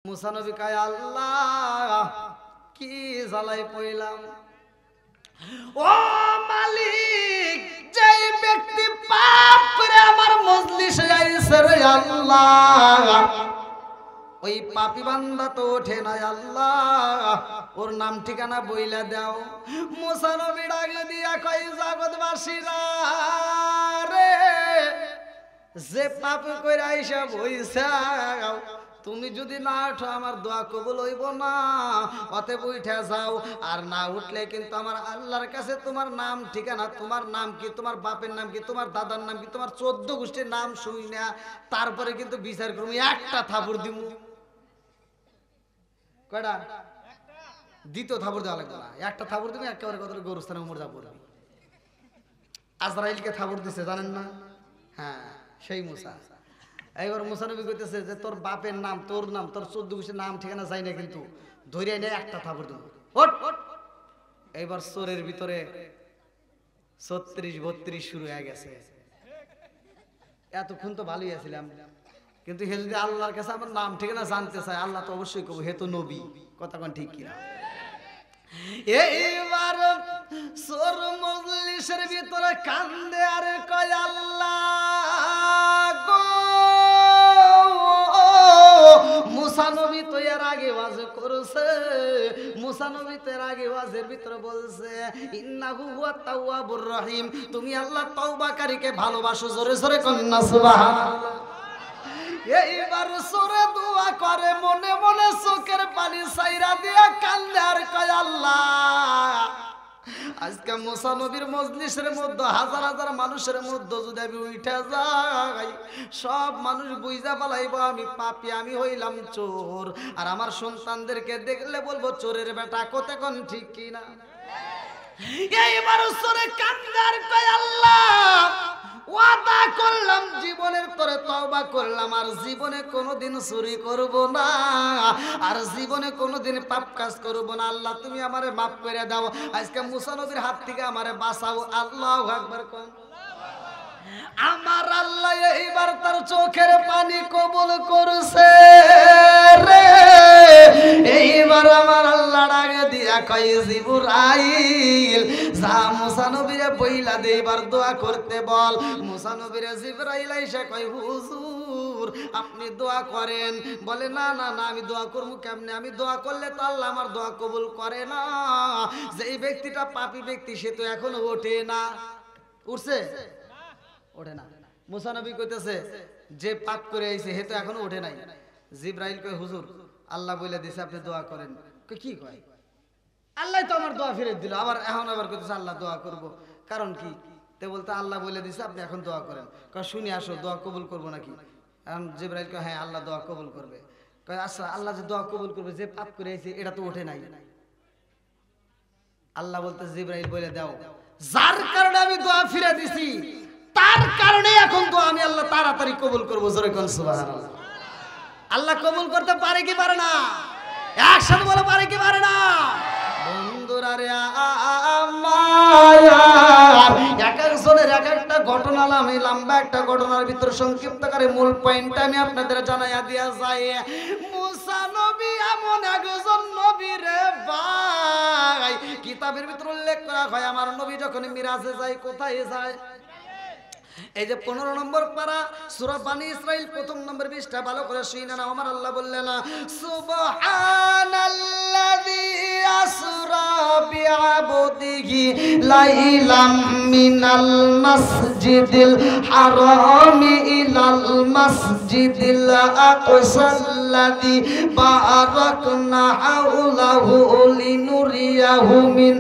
মুসা নবী কয় আল্লাহ কি জ্বালাই পড়লাম। ও মালিক, যেই ব্যক্তি পাপ করে আমার মজলিসে আইছে রে আল্লাহ, ওই পাপী বান্দা তো ওঠে না আল্লাহ, ওর নাম ঠিকানা বইলা দাও। মুসা নবী ডাক দিয়া কয় জগৎবাসীরা রে, যে পাপ কইরা আইসা বইছা, তুমি যদি না ওঠো আমার দোয়া কবুল হইব না, অতএব উঠে যাও। আর না উঠলে কিন্তু আমার আল্লাহর কাছে তোমার নাম ঠিকানা, তোমার নাম কি, তোমার বাপের নাম কি, তোমার দাদার নাম কি, তোমার 14 গোষ্ঠীর নাম শুই না, তারপরে কিন্তু বিচার করবো। একটা থাপড় দিব। কয়টা? দ্বিতীয় থাপড় দেওয়া লাগবে না, একটা থাপড় দিবি, একেবারে কত গরুস্থানে উমর যা পড়বি। আজরাইলকে থাপড় দিছে জানেন না? হ্যাঁ, সেই মুসা। এইবার মুসা নবী কইতেছে যে তোর বাপের নাম, তোর নাম, তোর 14 গোষ্ঠীর নাম ঠিকানা যাই না, কিন্তু ধরে নেয় একটা থাপড় দেব। এইবার চোরের ভিতরে 36-32 শুরু হয়ে গেছে। এতক্ষণ তো ভালোই আছিলাম, কিন্তু হে যদি আল্লাহর কাছে আমার নাম ঠিকানা জানতে চায়, আল্লাহ তো অবশ্যই কব হে তো নবী। কথা কোন ঠিক কিনা? এইবার চোর মজলিসের ভিতরে কান্দে আর কয় আল্লাহ গো, মুসা নবী তো এর আগে ওয়াজ করেছে, মুসা নবী তো এর আগে ওয়াজের ভিতরে বলছে ইন্নাহু হুয়া তাওয়াবুর রহিম, তুমি আল্লাহ তওবাকারীকে ভালোবাসো। জোরে জোরে কন্না সুবহানাল্লাহ। এইবার সরে দোয়া করে, মনে মনে চোখের পানি সাইরা দিয়া কান্দে আর কয় আল্লাহ, আজকে মুসা নবীর মজলিসের মধ্যে হাজার হাজার মানুষের মধ্যে যদি আমি উঠে যাই, সব মানুষ বুঝা পালাইব আমি পাপী, আমি হইলাম চোর। আর আমার সন্তানদেরকে দেখলে বলবো চোরের বেটা। কোতে কোন ঠিক কিনা? এইবার চোরে কান্দে আর কয় আল্লাহ, ওয়াদা করলাম জীবনের তোরে তওবা করলাম, আর জীবনে কোনোদিন চুরি করব না, আর জীবনে কোনোদিন পাপ কাজ করব না। আল্লাহ তুমি আমারে মাফ করে দাও, আজকে মুসা নবীর হাত থেকে আমারে বাঁচাও। আল্লাহু আকবার কোন। আমার আল্লাহ এইবার তার চোখের পানি কবুল করছে রে। এইবার আমার আল্লাহ ডাকে দিয়া কয় জিবরাইল, যা মুসা নবীরে বইলা দে, এবার দোয়া করতে বল। মুসা নবীরে জিবরাইল আইসা কয় হুজুর আপনি দোয়া করেন। বলে না না না, আমি দোয়া করবো কেমনে? আমি দোয়া করলে তো আল্লাহ আমার দোয়া কবুল করে না। যে এই ব্যক্তিটা পাপী ব্যক্তি, সে তো এখনো ওঠে না। উঠছে? ওঠে না। মুসা নবী কইতেছে যে পাপ করে আইছে হে তো এখনো ওঠে নাই। জিবরাইল কয় হুজুর আল্লাহ বলে দিছে আপনি দোয়া করেন। কি কয়? আল্লাহ তো আমার দোয়া ফিরে দিল, আবার এখন আবার কইতেছে আল্লাহ দোয়া করব। কারণ কি? তে বলতে আল্লাহ বলে দিছে আপনি এখন দোয়া করেন। কয় শুনি আসো, দোয়া কবুল করবো নাকি? এখন জিবরাইল কয় হ্যাঁ আল্লাহ দোয়া কবুল করবে। কয় আচ্ছা আল্লাহ যে দোয়া কবুল করবে, যে পাপ করে আইছে এটা তো ওঠে নাই। আল্লাহ বলতে জিবরাইল বলে দাও, যার কারণে আমি দোয়া ফিরে দিছি তার কারণে এখন তো আমি আল্লাহ তাড়াতাড়ি কবুল করবো। জোরে কোন সুবহানাল্লাহ। আল্লাহ কবুল করতে পারে কি পারে না? একসাথে বলে পারে কি পারে না? বন্ধুরা রে আমার, এক একজনের এক একটা ঘটনা, আমি লম্বা একটা ঘটনার ভিতর সংক্ষিপ্ত করে মূল পয়েন্টটা আমি আপনাদের জানাইয়া দিয়া যাই। মুসা নবী এমন একজন নবী রে ভাই, কিতাবের ভিতর উল্লেখ করা হয় আমার নবী যখন মিরাজে যায়, কোথায় যায়? এই যে 15 নম্বর পারা সূরা বানি ইসরাইল 1ম নম্বর পৃষ্ঠা, ভালো করে শুনে নাও। আমার আল্লাহ বললেন সুবহানাল্লাযী আসরা বিআবদিহি লাইলাম মিনাল মাসজিদিল হারামি ইলাল মাসজিদিল আকসাল্লাযী বারাকনা হাওলাহু লিনুরিয়াহু মিন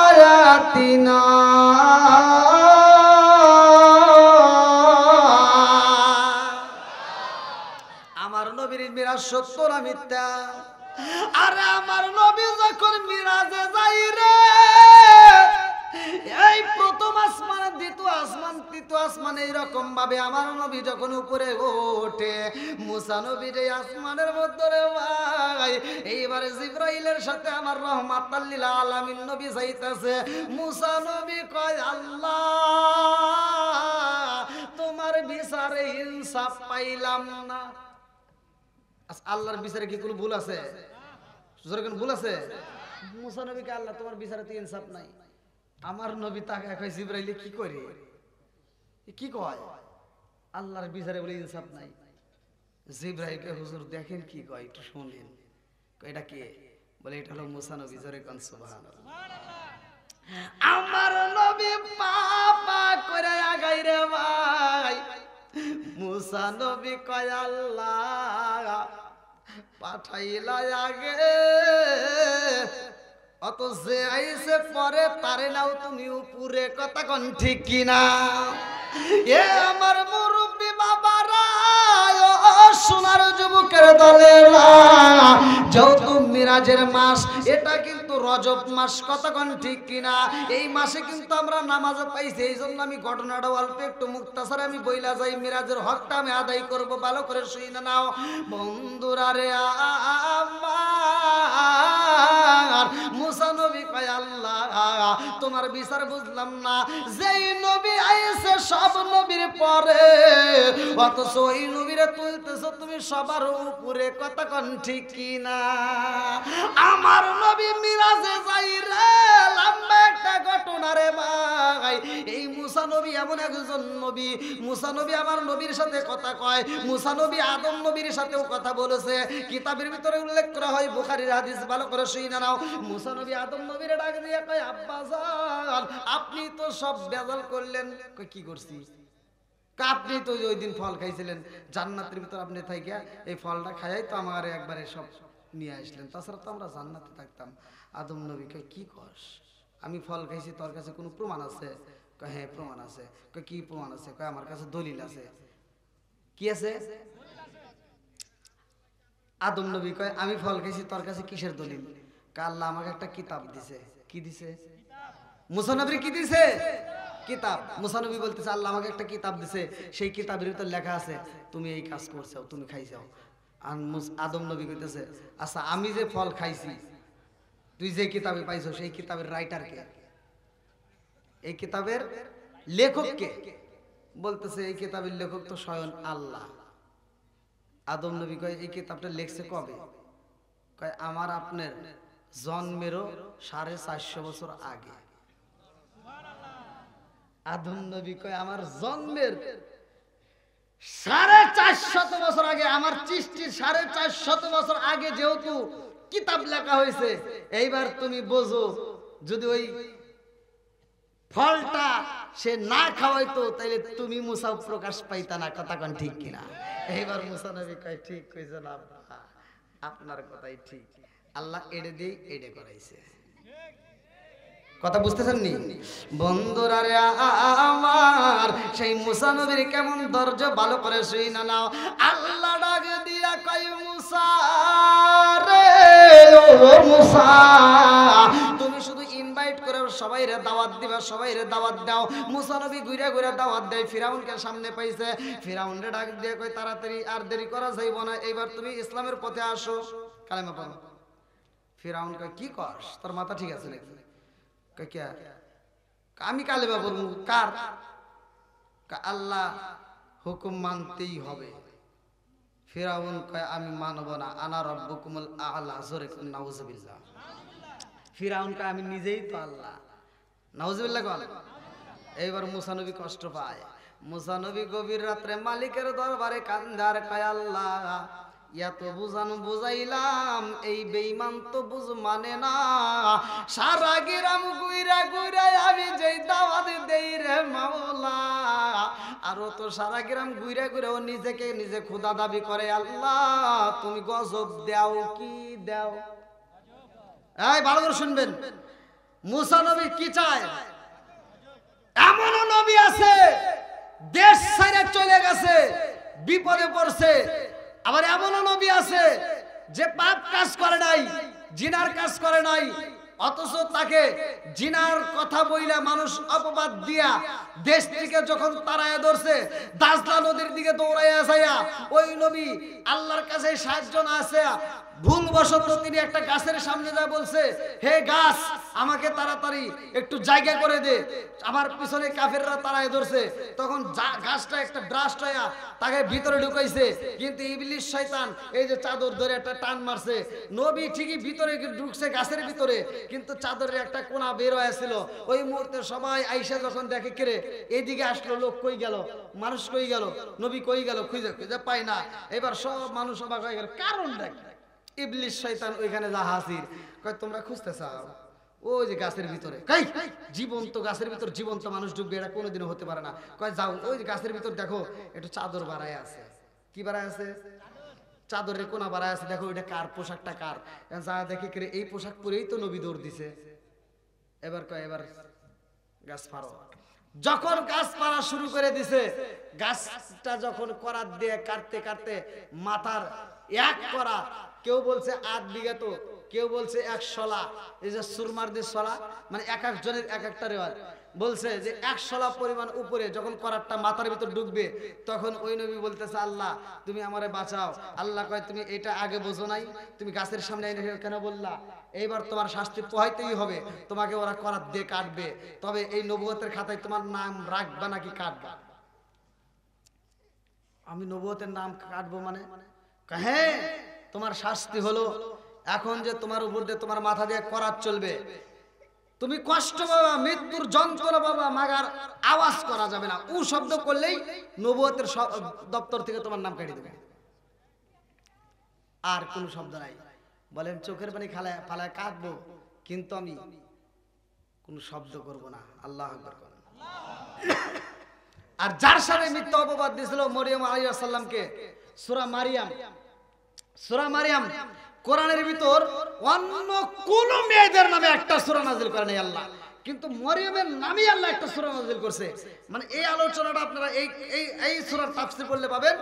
আয়াতিনা। মিরাজ সত্য না মিথ্যা? আরে আমার নবী যখন মিরাজে যাই রে, এই প্রথম আসমান, দ্বিতীয় আসমান, তৃতীয় আসমান, এইরকম ভাবে আমার নবী যখন উপরে ওঠে, মুসা নবীর এই আসমানের মধ্যে রে ভাই, এইবারে জিবরাইলের সাথে আমার রাহমাতাল লিল আলামিন নবী যাইতেছে। মুসা নবী কয় আল্লাহ তোমার বিচারে ইনসাফ পাইলাম না। আল্লাহর বিচারে কি কোনো ভুল আছে? জোরে কোন ভুল আছে? মুসা নবীকে আল্লাহ তোমার বিচারে তো ইনসাফ নাই। আমার নবী তাকে কয় জিবরাইল কি করে, কি কয় আল্লাহর বিচারে বলে ইনসাফ নাই। জিবরাইলকে হুজুর দেখেন কি কয়, একটু শুনেন। এটা কে? বলে এটা হলো মুসা নবী। জোরে কোন সুবহানাল্লাহ। আমার নবী পাপা করে আগাই রে ভাই। মুসা নবী কয় আল্লাহ পাঠাইলা আগে, অত যে আইছে পরে তারে নাও তুমি উপরে, কথা কোন ঠিক কিনা? এ আমার মুরব্বী বাবারা, সোনার যুবকের দলেরা, যেহেতু মিরাজের মাস, এটা কিন্তু রজব মাস, কথা কোন ঠিক কিনা? এই মাসে কিন্তু আমরা নামাজ পাইছি। এই জন্য আমি ঘটনাটা অল্প একটু মুক্তাসারে আমি বইলা যাই, মিরাজের হকটা আমি আদায় করব, ভালো করে শুনে নাও বন্ধুরা রে। আমার মুসা নবী কয় আল্লাহ তোমার বিচার বুঝলাম না, যেই নবী আইছে সব নবীর পরে, অথচ ওই নবীরে তুলতেছ তুমি সবার উপরে, কথা কোন ঠিক কিনা? আমার নবী মিরাজে যাই রে, লম্বা একটা ঘটনা রে ভাই। এই মুসা নবী এমন একজন নবী, মুসা নবী আমার নবীর সাথে কথা কয়, মুসা নবী আদম নবীর সাথেও কথা বলেছে। কিতাবের ভিতরে উল্লেখ করা হয়, বুখারীর হাদিস, ভালো করে শুনে নাও। মুসা নবী আদম নবীর ডাক দিয়ে কয় আব্বা জান আপনি তো সব বেজাল করলেন। কই কি করছি? আপনি তো ওই দিন ফল খাইছিলেন জান্নাতের ভিতর, আপনি থাইকা এই ফলটা খাইয়াই তো আমার একবারে সব নিয়ে আসলেন, তাছাড়া তো আমরা জান্নাতে থাকতাম। আদম নবী কয় কি কস? আমি ফল খাইছি, তোর কাছে কোনো প্রমাণ আছে? কয় হ্যাঁ প্রমাণ আছে। কয় কি প্রমাণ আছে? কয় আমার কাছে দলিল আছে। কি আছে? আদম নবী কয় আমি ফল খাইছি, তোর কাছে কিসের দলিল? কয় আল্লাহ আমাকে একটা কিতাব দিছে। কি দিছে? মুসা নবীর কি দিছে? কিতাব। মুসা নবী বলতেছে আল্লাহ আমাকে একটা কিতাব দিছে, সেই কিতাবের ভিতর লেখা আছে তুমি এই কাজ করছো, তুমি খাইছাও। আর আদম নবী কইতেছে আচ্ছা আমি যে ফল খাইছি, তুই যে কিতাবে পাইছো, সেই কিতাবের রাইটার কে? এই কিতাবের লেখক কে? বলতেছে এই কিতাবের লেখক তো স্বয়ং আল্লাহ। আদম নবী কয় এই কিতাবটা লেখছে কবে? কয় আমার আপনার জন্মেরও 450 বছর আগে। আদম নবী কয় আমার জন্মের 450 বছর আগে, আমার সৃষ্টির 450 বছর আগে যেহেতু কিতাব লেখা হয়েছে, এইবার তুমি বোঝো যদি ওই ফলটা সে না খাওয়াইতো তাইলে তুমি মুসা প্রকাশ পাইতা না, কথা কোন ঠিক কিনা? এইবার মুসা নবী কয় ঠিক কইছেন আব্বা, আপনার কথাই ঠিক, আল্লাহ এড়ে দিয়ে এড়ে করাইছে। কথা বুঝতেছেন নি বন্ধুরা রে আমার? সেই মুসা নবীর কেমন ধৈর্য, ভালো করে শুইনা নাও। আল্লাহ ডাক দিয়া কয় মুসা রে, ও মুসা তুমি শুধু ইনভাইট করে সবাইরে দাওয়াত দিবা, সবাইরে দাওয়াত দাও। মুসা নবী ঘুরে ঘুরে দাওয়াত দেয়, ফিরাউনকে সামনে পাইছে। ফিরাউনরে ডাক দিয়ে কয় তাড়াতাড়ি আর দেরি করা যাইব না, এইবার তুমি ইসলামের পথে আসো, কালেমা পড়ো। ফিরাউন কয় কি করস, তোর মাথা ঠিক আছে নাকি? আমি কালেমা পড়বো। কার? আল্লাহ হুকুম মানতেই হবে। ফিরাউন কয় আমি মানব না, আনা রব্বুকুমুল আ'লা। জোরে নাউজুবিল্লাহ। ফিরাউন কয় আমি নিজেই তো আল্লাহ। নাউজুবিল্লাহ কল। এইবার মুসা নবী কষ্ট পায়। মুসা নবী গভীর রাত্রে মালিকের দরবারে কান্দার কয় আল্লাহ এত বুঝানো বুঝাইলাম, এই বেঈমান তো বুঝ মানে না। সারা গ্রাম ঘুইরা ঘুইরা আমি যেই দাওয়াত দেই রে মাওলা, আরো তো সারা গ্রাম ঘুইরা ঘুইরা ও নিজেকে নিজে খোদা দাবি করে। আল্লাহ তুমি গজব দাও, কি দাও? এই ভালো করে শুনবেন, মুসা নবী কি চায়? এমনও নবী আছে দেশ ছেড়ে চলে গেছে, বিপদে পড়ছে। আবার এমনও নবী আছে যে পাপ কাজ করে নাই, জিনার কাজ করে নাই, অথচ তাকে জিনার কথা বইলা মানুষ অপবাদ দিয়া দেশ থেকে যখন তাড়ায় ধরছে, দাজলা নদীর দিকে দৌড়াইয়া যাইয়া ওই নবী আল্লাহর কাছে সাহায্য না আছে, ভুলবশত তিনি একটা গাছের সামনে যা বলছে, হে গাছ আমাকে তাড়াতাড়ি একটু জায়গা করে দে, আমার পিছনে কাফেররা তাড়ায় ধরছে। তখন গাছটা একটা ব্রাস্ট হইয়া তাকে ভিতরে ঢুকাইছে, কিন্তু ইবলিস শয়তান এই যে চাদর ধরে একটা টান মারছে, নবী ঠিকই ভিতরে ঢুকছে গাছের ভিতরে, কিন্তু চাদরের একটা কোনা বের হয়েছিল। ওই মুহূর্তে সবাই আইসা যখন দেখে কেরে এইদিকে আসলো, লোক কই গেল, মানুষ কই গেল, নবী কই গেল, খুঁজে খুঁজে পাই না। এবার সব মানুষ অবাক হয়ে গেল, কারণ দেখ ইবলিস শয়তান ওইখানে যা হাজির, কয় তোমরা খুঁজতে চাও ওই যে গাছের ভিতরে, কাই জীবন্ত গাছের ভিতর জীবন্ত মানুষ ঢুকবে, এটা কোনোদিনও হতে পারে না। কয় যাও ওই যে গাছের ভিতর দেখো একটু চাদর বাড়ায় আছে। কি বাড়ায় আছে? চাদরের কোনা বাড়ায় আছে, দেখো ওইটা কার, পোশাকটা কার। যা দেখে করে এই পোশাক পরেই তো নবী দৌড় দিছে। এবার কয় এবার গাছ পারো। যখন গাছ পাড়া শুরু করে দিছে, গাছটা যখন করাত দিয়ে কাটতে কাটতে মাথার এক করা, কেউ বলছে 8 বিঘা, তো কেউ বলছে 1 শলা, এই যে সুরমার দিয়ে শলা, মানে এক একজনের এক একটা রেওয়াজ বলছে যে 1 শলা পরিমাণ উপরে যখন করাতটা মাথার ভিতর ঢুকবে, তখন ওই নবী বলতেছে আল্লাহ তুমি আমারে বাঁচাও। আল্লাহ কয় তুমি এটা আগে বোঝো নাই, তুমি গাছের সামনে এনে কেন বললা? এইবার তোমার শাস্তি পোহাইতেই হবে, তোমাকে ওরা করাত দিয়ে কাটবে, তবে এই নবুয়তের খাতায় তোমার নাম রাখবা নাকি কাটবা? আমি নবুয়তের নাম কাটবো মানে? হ্যাঁ, তোমার শাস্তি হলো এখন যে তোমার উপর দিয়ে তোমার মাথা দিয়ে করাত চলবে, তুমি কষ্ট পাবা, মৃত্যুর যন্ত্রণা পাবা, মাগার আওয়াজ করা যাবে না, উ শব্দ করলেই নবুয়তের দপ্তর থেকে তোমার নাম কেটে দেবে, আর কোনো শব্দ নাই। বলেন চোখের পানি ফালায় কাঁদবো, কিন্তু আমি কোনো শব্দ করব না। আল্লাহু আকবার। আর যার সাথে মিথ্যা অপবাদ দিয়েছিল মরিয়ম আলাইহিস সালামকে, সূরা মারিয়াম কোরআনের ভিতর অন্য কোন মেয়েদের নামে একটা সূরা নাযিল করে নাই আল্লাহ, কিন্তু মরিয়মের নামে আল্লাহ একটা সূরা নাযিল করছে। মানে এই আলোচনাটা আপনারা এই সূরার তাফসীর করলে পাবেন।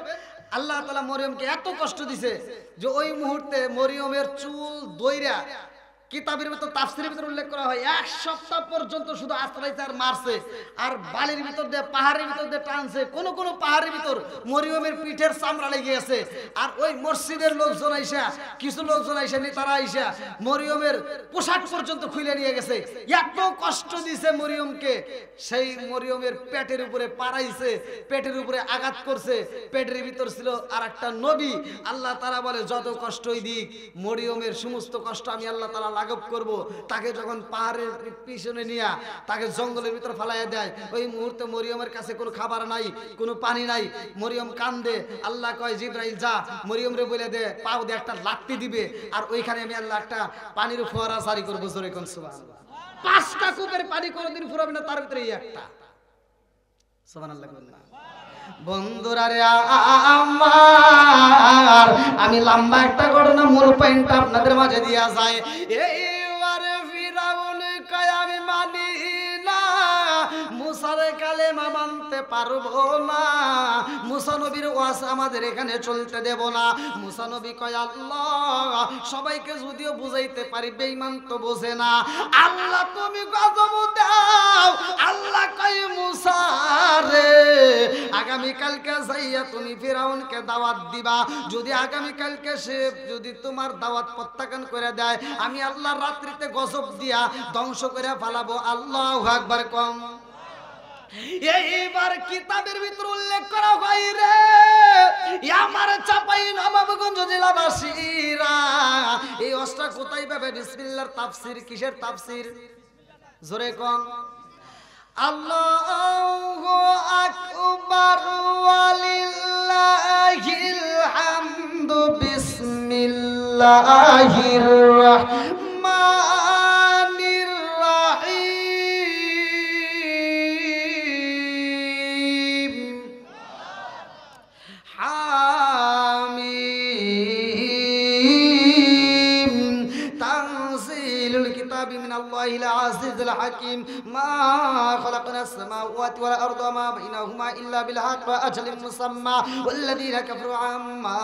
আল্লাহ তাআলা মরিয়মকে এত কষ্ট দিছে যে ওই মুহূর্তে মরিয়মের চুল দইরা, কিতাবের ভিতর তাফসীরের ভিতর উল্লেখ করা হয় 1 সপ্তাহ পর্যন্ত শুধু আশ্রয়তে আর মারছে, আর বালির ভিতর দিয়ে পাহাড়ের ভিতর দিয়ে টানছে, কোন কোন পাহাড়ের ভিতর মরিয়মের পিঠের চামড়া লেগে গেছে। আর ওই মসজিদের লোকজন আইসা, কিছু লোকজন আইসা তারা আইসা মরিয়মের পোশাক পর্যন্ত খুলে নিয়ে গেছে। এত কষ্ট দিছে মরিয়মকে, সেই মরিয়মের পেটের উপরে পাড়াইছে, পেটের উপরে আঘাত করছে, পেটের ভিতর ছিল আর একটা নবী। আল্লাহ তাআলা বলে যত কষ্টই দিক, মরিয়মের সমস্ত কষ্ট আমি আল্লাহ তাআলা লাঘব করব। তাকে যখন পাহাড়ের পিছনে নিয়ে তাকে জঙ্গলের ভিতর ফালাইয়া দেয়, ওই মুহূর্তে মরিয়মের কাছে কোনো খাবার নাই, কোনো পানি নাই, মরিয়ম কান্দে। আল্লাহ কয় জিবরাইল যা মরিয়ম রে বলে দে, পাও দিয়ে একটা লাত্তি দিবে, আর ওইখানে আমি আল্লাহ একটা পানির ফোয়ারা জারি করবো। জোরে কোন সুবহানাল্লাহ। 5টা কূপের পানি কোনোদিন ফুরাবে না, তার ভিতরে এই একটা। সুবহানাল্লাহ। বন্ধুরা রে আমার, আমি লম্বা একটা ঘটনা মূল পয়েন্ট আপনাদের মাঝে দিয়া যায়। এইবারে ফিরাউন কয় আমি মানি না, মুসার কালেমা মানতে পারবো না, মুসা নবীর ওয়াজ আমাদের এখানে চলতে দেব না। মুসা নবী কয় আল্লাহ সবাইকে যদিও বুঝাইতে পারি, বেঈমান তো বোঝে না, আল্লাহ তুমি গজব দাও। আল্লাহ কয় মুসা রে আগামী কালকে যাইয়া তুমি ফিরাউনকে দাওয়াত দিবা, যদি আগামী কালকে সে যদি তোমার দাওয়াত প্রত্যাখ্যান করে দেয়, আমি আল্লাহ রাত্রিতে গজব দিয়া ধ্বংস করে ফেলাবো। আল্লাহু আকবার কম। এইবার কিতাবের ভিতর উল্লেখ করা হয় রে আমার চাপাই নবাবগঞ্জ জেলাবাসীরা, এই অস্ত্র কোথায় পাবে? বিসমিল্লাহর তাফসীর। কিসের তাফসীর? জোরে কোন আল্লাহু আকবার ওয়ালিল্লাহিল হামদু। বিসমিল্লাহির রাহমানির রাহিম। হামিম তানজিলুল কিতাবি মিনাল্লাহিল আজিজিল হাকিম। মা খালাকনাস সামাওয়াতি ওয়াল আরদা ওয়া মা বাইনাহুমা ইল্লা বিল হাক্কি ওয়া আজালিন মুসাম্মা ওয়াল্লাযীনা কাফারু আম্মা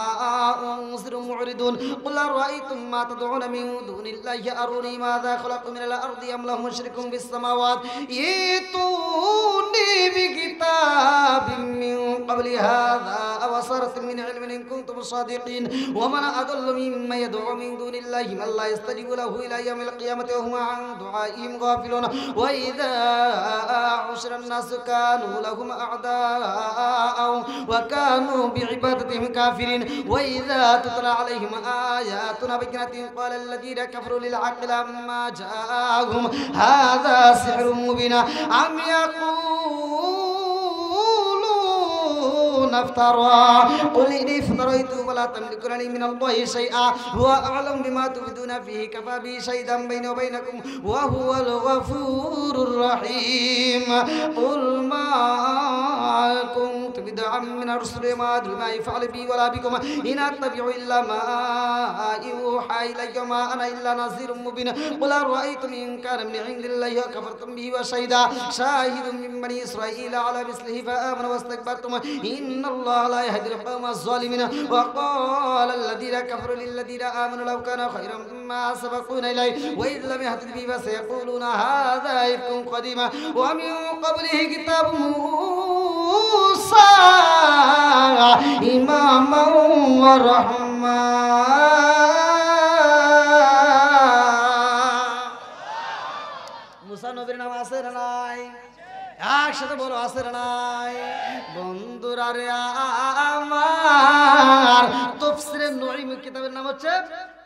উনজিরু معرضون قل أرأيتم ما تدعون من دون الله أروني ماذا خلقوا من الأرض أم لهم شرك في السماوات ائتوني بكتاب من قبل هذا أو أثارة من علم إن كنتم صادقين ومن أضل ممن يدعو من دون الله من لا يستجيب له إلى يوم القيامة وهم عن دعائهم غافلون وإذا حشر الناس كانوا لهم أعداء وكانوا بعبادتهم كافرين وإذا تتلى عليهم آياتنا بينات قال الذين كفروا للحق لما جاءهم هذا سحر مبين أم يقولون افترى قل إني افتريت فلا تملكون لي من الله شيئا هو أعلم بما تبدون فيه كفى به شهيدا بيني وبينكم وهو الغفور الرحيم قل ما كنت بدعا من الرسل ما أدري ما يفعل بي ولا بكم إن أتبع إلا ما يوحى إلي وما أنا إلا نذير مبين قل أرأيتم إن كان من عند الله وكفرتم به وشهد شاهد من بني إسرائيل على مثله فآمنوا واستكبرتم إن الله لا يهدي القوم الظالمين وقال الذين كفروا للذين آمنوا لو كان خيرا ما سبقونا إليه وإذ لم يهتد به فسيقولون هذا إفك قديم ومن قبله كتاب موسى إماما ورحمة মুসা নবীর নাম আছে না নাই একসাথে বলো আছে না নাই বন্ধুরা রে আমার তাফসীরে নুঈম কিতাবের নাম হচ্ছে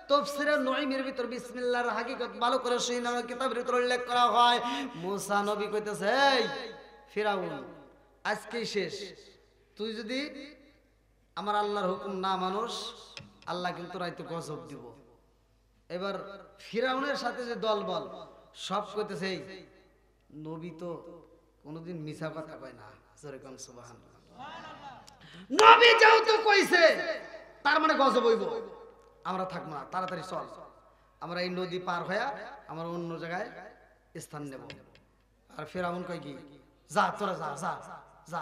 তাফসীরে নুঈমের ভিতর বিসমিল্লাহর হাকিকত ভালো করে শুনি নামে কিতাবের ভিতর উল্লেখ করা হয় মুসা নবী কইতেছে এই ফিরাউন আজকেই শেষ তুই যদি আমার আল্লাহর হুকুম না মানুষ আল্লাহ কিন্তু রাইতে গজব দিব এবার ফিরাউনের সাথে যে দলবল সব কইতেছে নবী তো কোনদিন মিছা কথা কয় না জোরে কোন সুবহানাল্লাহ নবী যেহেতু কইছে তার মানে গজব হইব আমরা থাকবো না তাড়াতাড়ি চল আমরা এই নদী পার হইয়া আমরা অন্য জায়গায় স্থান নেব আর ফিরাউন কয় কি যা তোরা যা যা যা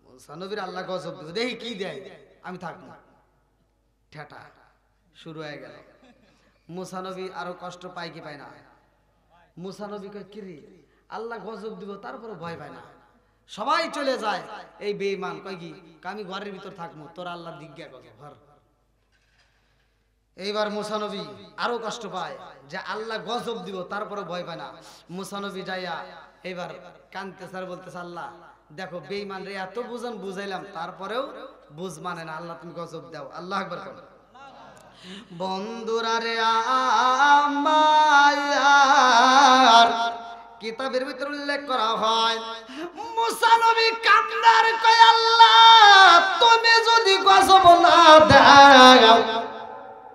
মুসা নবীর আল্লাহ গজব দিব দেখি কি দেয় আমি থাকবো না ঠেটা শুরু হয়ে গেল মুসা নবী আরো কষ্ট পায় কি পায় না মুসা নবী কয় কি রে আল্লাহ গজব দিব তারপরে ভয় পায় না সবাই চলে যায় এই বেঈমান কয় কি আমি ঘরের ভিতর থাকবো তোর আল্লাহ দিজ্ঞা কত ঘর এইবার মুসা নবী আরো কষ্ট পায় যে আল্লাহ গজব দিব তারপরে ভয় পায় না মুসা নবী যাইয়া এইবার কানতে স্যার বলতেছে আল্লাহ দেখো বেঈমান রে এত বুঝাইলাম তারপরেও বুঝ মানে না আল্লাহ তুমি গজব দাও আল্লাহ আকবার করো বন্ধুরা রে আমার কিতাবের ভিতর উল্লেখ করা হয় মুসা নবী কান্দার কয় আল্লাহ তুমি যদি গজব না দাও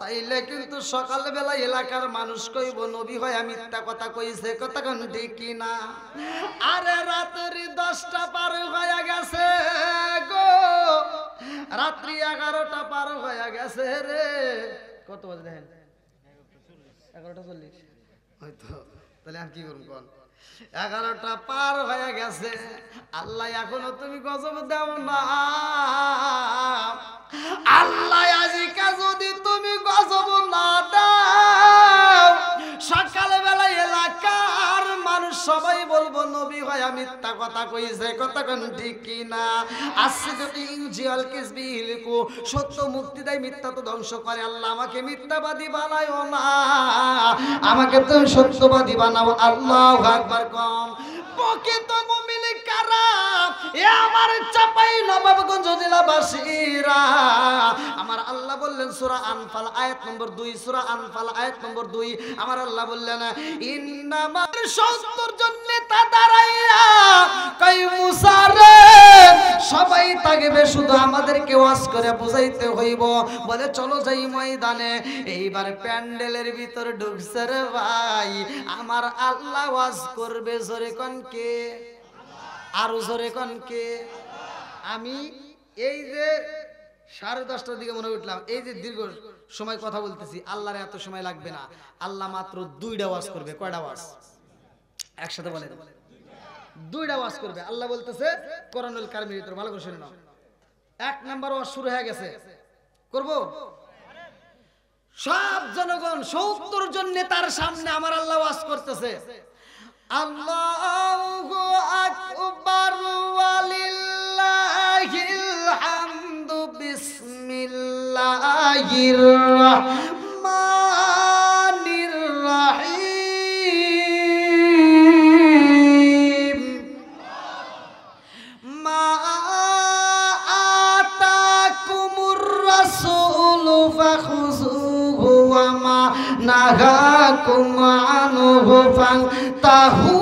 তাইলে কিন্তু সকাল বেলা এলাকার মানুষ কইব নবী হয় মিথ্যা কথা কইছে কথা কোন ঠিক কি না আরে রাতের 10টা পার হয়ে গেছে গো রাত্রি 11টা পার হয়ে গেছে রে কত বাজে দেখেন 11:40 হয়তো তাহলে আর কি করব কোন 11টা পার হয়ে গেছে আল্লাহ এখনো তুমি গজব দাও না আল্লাহ আজিকা যদি তুমি গজব না দাও সকাল বেলা এলাকার মানুষ সবাই বলবো নবী হয় মিথ্যা কথা কইছে কথা কোন ঠিক কি না আসিদুকি ইউজিয়াল কিসবিহিলকু সত্য মুক্তি দেয় মিথ্যা তো ধ্বংস করে আল্লাহ আমাকে মিথ্যাবাদী বানায়ও না আমাকে তুমি সত্যবাদী বানাও আল্লাহু আকবার কম প্রকৃত মুমিন কারা এ আমার চাপাই নবাবগঞ্জ জেলাবাসীরা আমার আল্লাহ বললেন সূরা আনফাল আয়াত নম্বর 2 সূরা আনফাল আয়াত নম্বর 2 আমার আল্লাহ বললেন ইন্নামা 70 জন নেতা দাঁড়াইয়া কই মুসা রে সবাই থাকবে শুধু আমাদেরকে ওয়াজ করে বুঝাইতে হইব বলে চলো যাই ময়দানে এইবার প্যান্ডেলের ভিতর ঢুকছে রে ভাই আমার আল্লাহ ওয়াজ করবে জোরে কোন কে আর জোরে কোন কে আমি এই যে 10:30টার দিকে মনে উঠলাম এই যে দীর্ঘ সময় কথা বলতেছি আল্লাহর এত সময় লাগবে না আল্লাহ মাত্র 2টা ওয়াজ করবে কয়টা ওয়াজ একসাথে বলেন 2টা ওয়াজ করবে আল্লাহ বলতেছে কোরআনুল কারীমের ভিতর ভালো করে শুনে নাও 1 নাম্বার ওয়াজ শুরু হয়ে গেছে করব? সব জনগণ 70 জন নেতার সামনে আমার আল্লাহ ওয়াজ করতেছে, আল্লাহু আকবার ওয়ালিল্লাহিল হামদু বিসমিল্লাহির রাহমানির রাহিম মা আতাকুমুর রাসূলু ফাখুযুহু ওয়া মা নাহাকুম আনহু ফান্তাহু।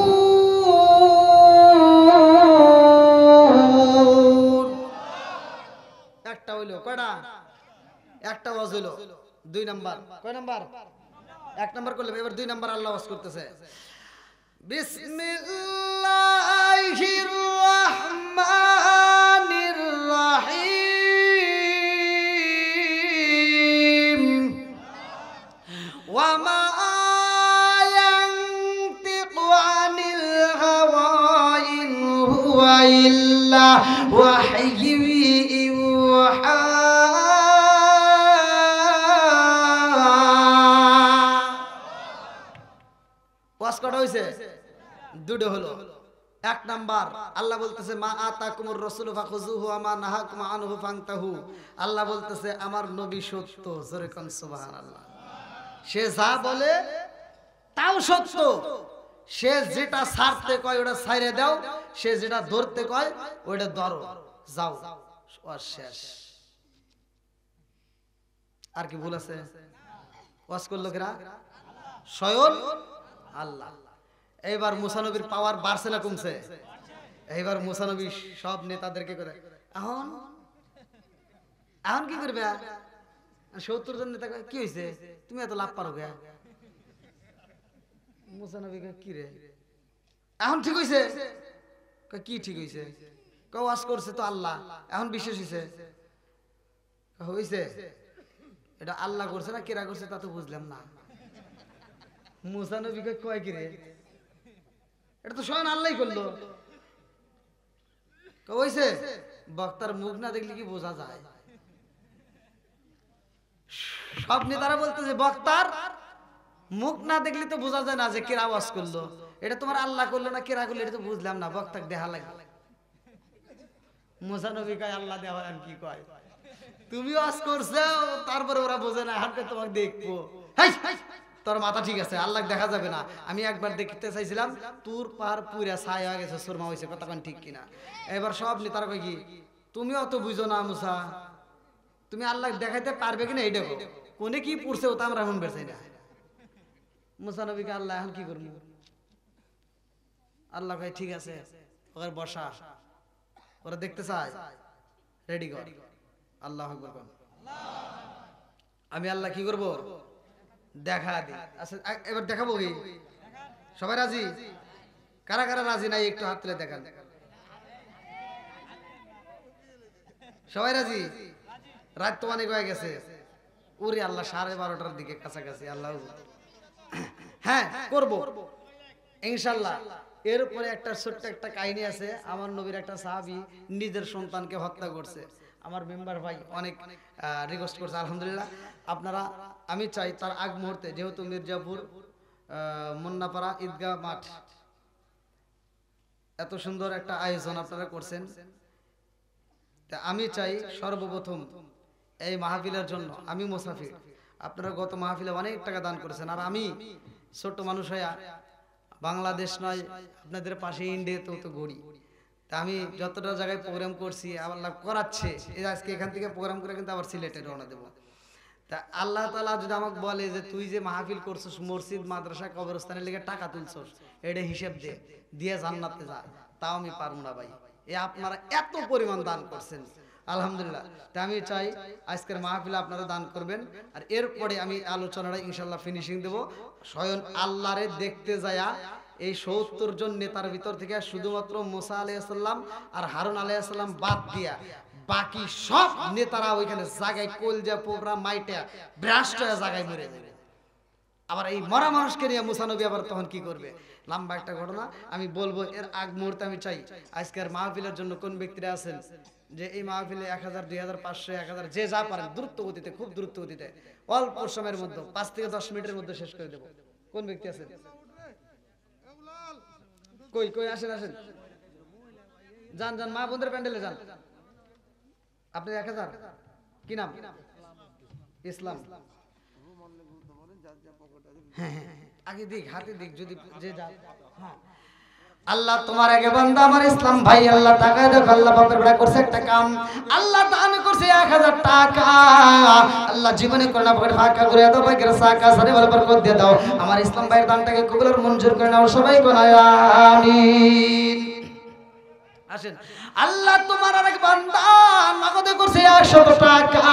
একটা হইলো কয়টা? একটা ওয়াজ হইলো। 2 নাম্বার কয় নাম্বার? 1 নাম্বার করলে এবার 2 নাম্বার আল্লাহ ওয়াজ করতেছে, বিসমিল্লাহির রাহমানির রাহিম ওয়া মা ইয়ানতিকু আনিল হাওয়া ইন হুয়া ইল্লা ওয়াহয়ুন ইউহা। ওয়াজ করা হইছে? 2টো হলো। 1 নাম্বার আল্লাহ বলতেছে মা আতাকুমুর রাসূলু ফাখুযুহু ওয়া মা নাহাকুম আনহু ফান্তাহু। আল্লাহ বলতেছে আমার নবী সত্য, জোরে কোন সুবহানাল্লাহ। সে যা বলে তাও সত্য, সে যেটা ছাড়তে কয় ওটা ছাইরে দাও, সে যেটা ধরতে কয় ওটা ধরো, যাও, ওয়াজ শেষ। আর কি ভুল আছে? ওয়াজ করলো কিরা? স্বয়ং আল্লাহ। এইবার মুসা নবীর পাওয়ার বাড়ছে না কমছে? এইবার মুসা নবী সব নেতাদেরকে করে এখন এখন কি করবে? 70 জন নেতা কি হয়েছে, তুমি এত লাভ পারো গে? মুসা নবী কি রে এখন ঠিক হয়েছে? কি ঠিক হয়েছে? ওয়াজ করছে তো আল্লাহ, এখন বিশ্বাস হয়েছে? হয়েছে এটা আল্লাহ করছে না কেরা করছে তা তো বুঝলাম না। মুসা নবী কয় কি রে, এটা তো স্বয়ং আল্লাহই করলো। হয়েছে বক্তার মুখ না দেখলে কি বোঝা যায়? সব নেতারা বলতেছে বক্তার মুখ না দেখলে তো বোঝা যায় না যে কেরা ওয়াজ করলো। এটা তোমার আল্লাহ করলো না কেরা করলো এটা তো বুঝলাম না, বক্তাকে দেখা লাগে। মুসা নবী কয় আল্লাহ দেওয়া আর কি কয়, তুমি ওয়াজ করছো তারপরে ওরা বোঝে না, এখন তোমাকে দেখবো। তোর মাথা ঠিক আছে, আল্লাহ দেখা যাবে না। আমি একবার দেখতে চাইছিলাম, তোর পার পুরা ছাই হয়ে গেছে, সুরমা হয়েছে, কথা কোন ঠিক কিনা? এবার সব নেতারা কয় কি তুমি অত বুঝো না মুসা, তুমি আল্লাহ দেখাইতে পারবে কিনা এইটা কোনে কি পড়ছে ওটা আমরা এখন বেরছাই না। মুসা নবীকে আল্লাহ এখন কি করবো? আল্লাহ কয় ঠিক আছে ওর বসা, ওরা দেখতে চায়, রেডি কর। আল্লাহ আকবার কর। আমি আল্লাহ কি করব? দেখা দি। আচ্ছা এবার দেখাবো কি? সবাই রাজি? কারা কারা রাজি নাই একটু হাত তুলে দেখান। সবাই রাজি? রাত তো অনেক হয়ে গেছে। ওরে আল্লাহ 12:30টার দিকে কাছাকাছি। আল্লাহ হ্যাঁ করব ইনশাআল্লাহ। এরপরে একটা ছোট্ট একটা কাহিনী আছে। আমার নবীর একটা সাহাবী নিজের সন্তানকে হত্যা করছে। আমার মেম্বার ভাই অনেক রিকোয়েস্ট করছে, আলহামদুলিল্লাহ আপনারা, আমি চাই তার আগ মুহূর্তে, যেহেতু মির্জাপুর মুন্নাপাড়া ঈদগাহ মাঠ এত সুন্দর একটা আয়োজন আপনারা করছেন, তা আমি চাই সর্বপ্রথম এই মাহফিলের জন্য, আমি মুসাফির, আপনারা গত মাহফিলে অনেক টাকা দান করেছেন, আর আমি ছোট্ট মানুষ হইয়া বাংলাদেশ নয় আপনাদের পাশে ইন্ডিয়াতেও তো গড়ি, তা আমি যতটা জায়গায় প্রোগ্রাম করছি আল্লাহ করাচ্ছে, আজকে এখান থেকে প্রোগ্রাম করে কিন্তু আবার সিলেটে রওনা দেবো। তা আল্লাহ তাআলা যদি আমাকে বলে যে তুই যে মাহফিল করছিস মসজিদ মাদ্রাসা কবরস্থানের লেগে টাকা তুলছস, এটা হিসেব দিয়ে জান্নাতে যা, তাও আমি পারবো না ভাই। এ আপনারা এত পরিমাণ দান করছেন আলহামদুলিল্লাহ। তা আমি চাই আজকের মাহফিলে আপনারা দান করবেন, আর এরপরে আমি আলোচনাটা ইনশাল্লাহ ফিনিশিং দেব। স্বয়ং আল্লাহরে দেখতে যায়া এই ৭০ জন নেতার ভিতর থেকে শুধুমাত্র মুসা আলাইহিস সালাম আর হারুন আলাইহিস সালাম বাদ দিয়া বাকি সব নেতারা ওইখানে জায়গায় কলজা পোবরা মাইটা ব্রাস্ট হয়ে জায়গায় মরে যাবে। আবার এই মরা মানুষকে নিয়ে মুসা নবী আবার তখন কি করবে? লম্বা একটা ঘটনা আমি বলবো, এর আগ মুহূর্তে আমি চাই আজকের মাহফিলের জন্য কোন ব্যক্তিরা আছেন যে এই মাহফিলে 1000 2000 500 1000 যে যা পারেন দ্রুত গতিতে, খুব দ্রুত গতিতে অল্প সময়ের মধ্যে 5 থেকে 10 মিনিটের মধ্যে শেষ করে দেব। কোন ব্যক্তি আছেন? কই কই আসেন আসেন, যান যান, মা বোনদের প্যান্ডেলে যান। আপনি 1000 কি নাম? ইসলাম। হ্যাঁ হ্যাঁ, আগে দিক, হাতে দিক, যদি যে যা। হ্যাঁ, আল্লাহ তোমার আগে বান্দা আমার ইসলাম ভাই, আল্লাহ তাকায় দেখো, আল্লাহ বাপের বেড়া করছে একটা কাম, আল্লাহ দান করছে 1000 টাকা। আল্লাহ জীবনে করে না পকেট ফাঁকা করে দাও, ভাগ্যের সাকা সারে বলে বরকত দিয়ে দাও। আমার ইসলাম ভাইয়ের দানটাকে কবুল আর মঞ্জুর করে নাও, সবাই কোনায় আমিন। আসেন, আল্লাহ তোমার আরেক বান্দা নগদে করছে 100 টাকা।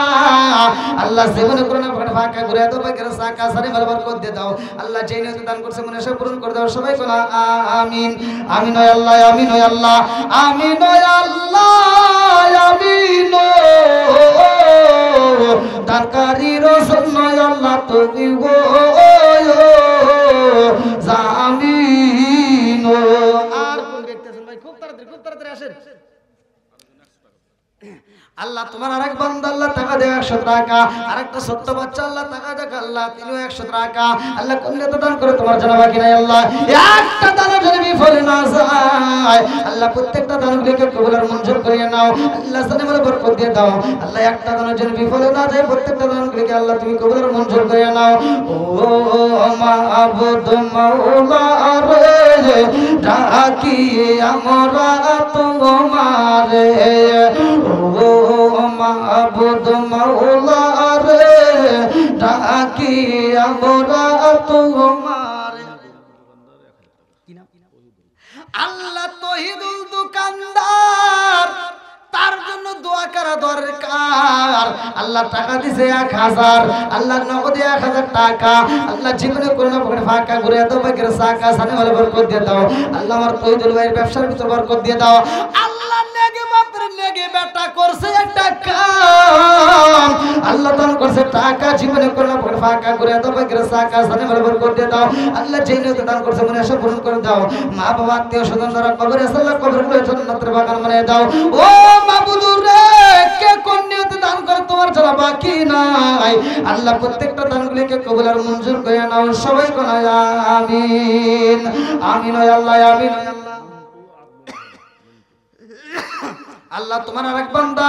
আল্লাহ জীবনে করে না পকেট ফাঁকা করে দাও, ভাগ্যের সাকা সারে বলে বরকত দিয়ে দাও। আল্লাহ যেই নিয়তে দান করছে মনে সব পূরণ করে দাও, সবাই কোনা আমিন। আমিন ওয়া আল্লাহ, আমিন ওয়া আল্লাহ, আমিন ওয়া আল্লাহ, আমিন। দানকারী রাসূল নয় আল্লাহ তুমি গো জামিন। আর কোন ব্যক্তি আছেন ভাই? খুব তাড়াতাড়ি, খুব তাড়াতাড়ি আসেন। আল্লাহ তোমার আরেক বান্দা আল্লাহ টাকা দেয় 100 টাকা, আরেকটা ছোট্ট বাচ্চা আল্লাহ টাকা দেয়, আল্লাহ তিনিও 100 টাকা। আল্লাহ কোন নিয়তে দান করে তোমার জানা বাকি নাই। আল্লাহ একটা দানও যেন বিফলে না যায়। আল্লাহ প্রত্যেকটা দানগুলোকে কবুল আর মঞ্জুর করে নাও, আল্লাহ জানে বলে বরকত দিয়ে দাও। আল্লাহ একটা দানও যেন বিফলে না যায়, প্রত্যেকটা দানগুলোকে আল্লাহ তুমি কবুল আর মঞ্জুর করে নাও। ও মাবুদ মাওলা রে, ডাকি আমরা তোমারে, ও মাবুদ মাওলা রে, ডাকি আমরা তোমারে। কি নাম? আল্লাহ তহিদুল দোকানদার, তার জন্য দোয়া করা দরকার। আল্লাহ টাকা দিছে 1000, আল্লাহ নগদে 1000 টাকা। আল্লাহ জীবনে করোনা পকেট ফাঁকা ঘুরে দাও, ভাগ্যের সাকা সানে বলে বরকত দিয়ে দাও। আল্লাহ আমার তহিদুল ভাইয়ের ব্যবসার ভিতর বরকত দিয়ে দাও। আল্লাহ নেগে বাপের নেগে বেটা করছে একটা কাম, আল্লাহ দান করছে টাকা, জীবনে করোনা পকেট ফাঁকা ঘুরে দাও, ভাগ্যের সাকা সানে বলে বরকত দিয়ে দাও। আল্লাহ যেই নিয়তে দান করছে মনে আশা পূরণ করে দাও। মা বাবা আত্মীয় স্বজন যারা কবরে আছে আল্লাহ কবরগুলো জান্নাতের বাগান বানিয়ে দাও। ও মাবুদুর রে, কে কোন নিয়তে দান করে তোমার জানা বাকি নাই। আল্লাহ প্রত্যেকটা দানগুলোকে কবুল আর মঞ্জুর করে নাও, সবাই কোনা আমিন। আমিন ওয়া আল্লাহ, আমিন ওয়া আল্লাহ। আল্লাহ তোমার আরেক বান্দা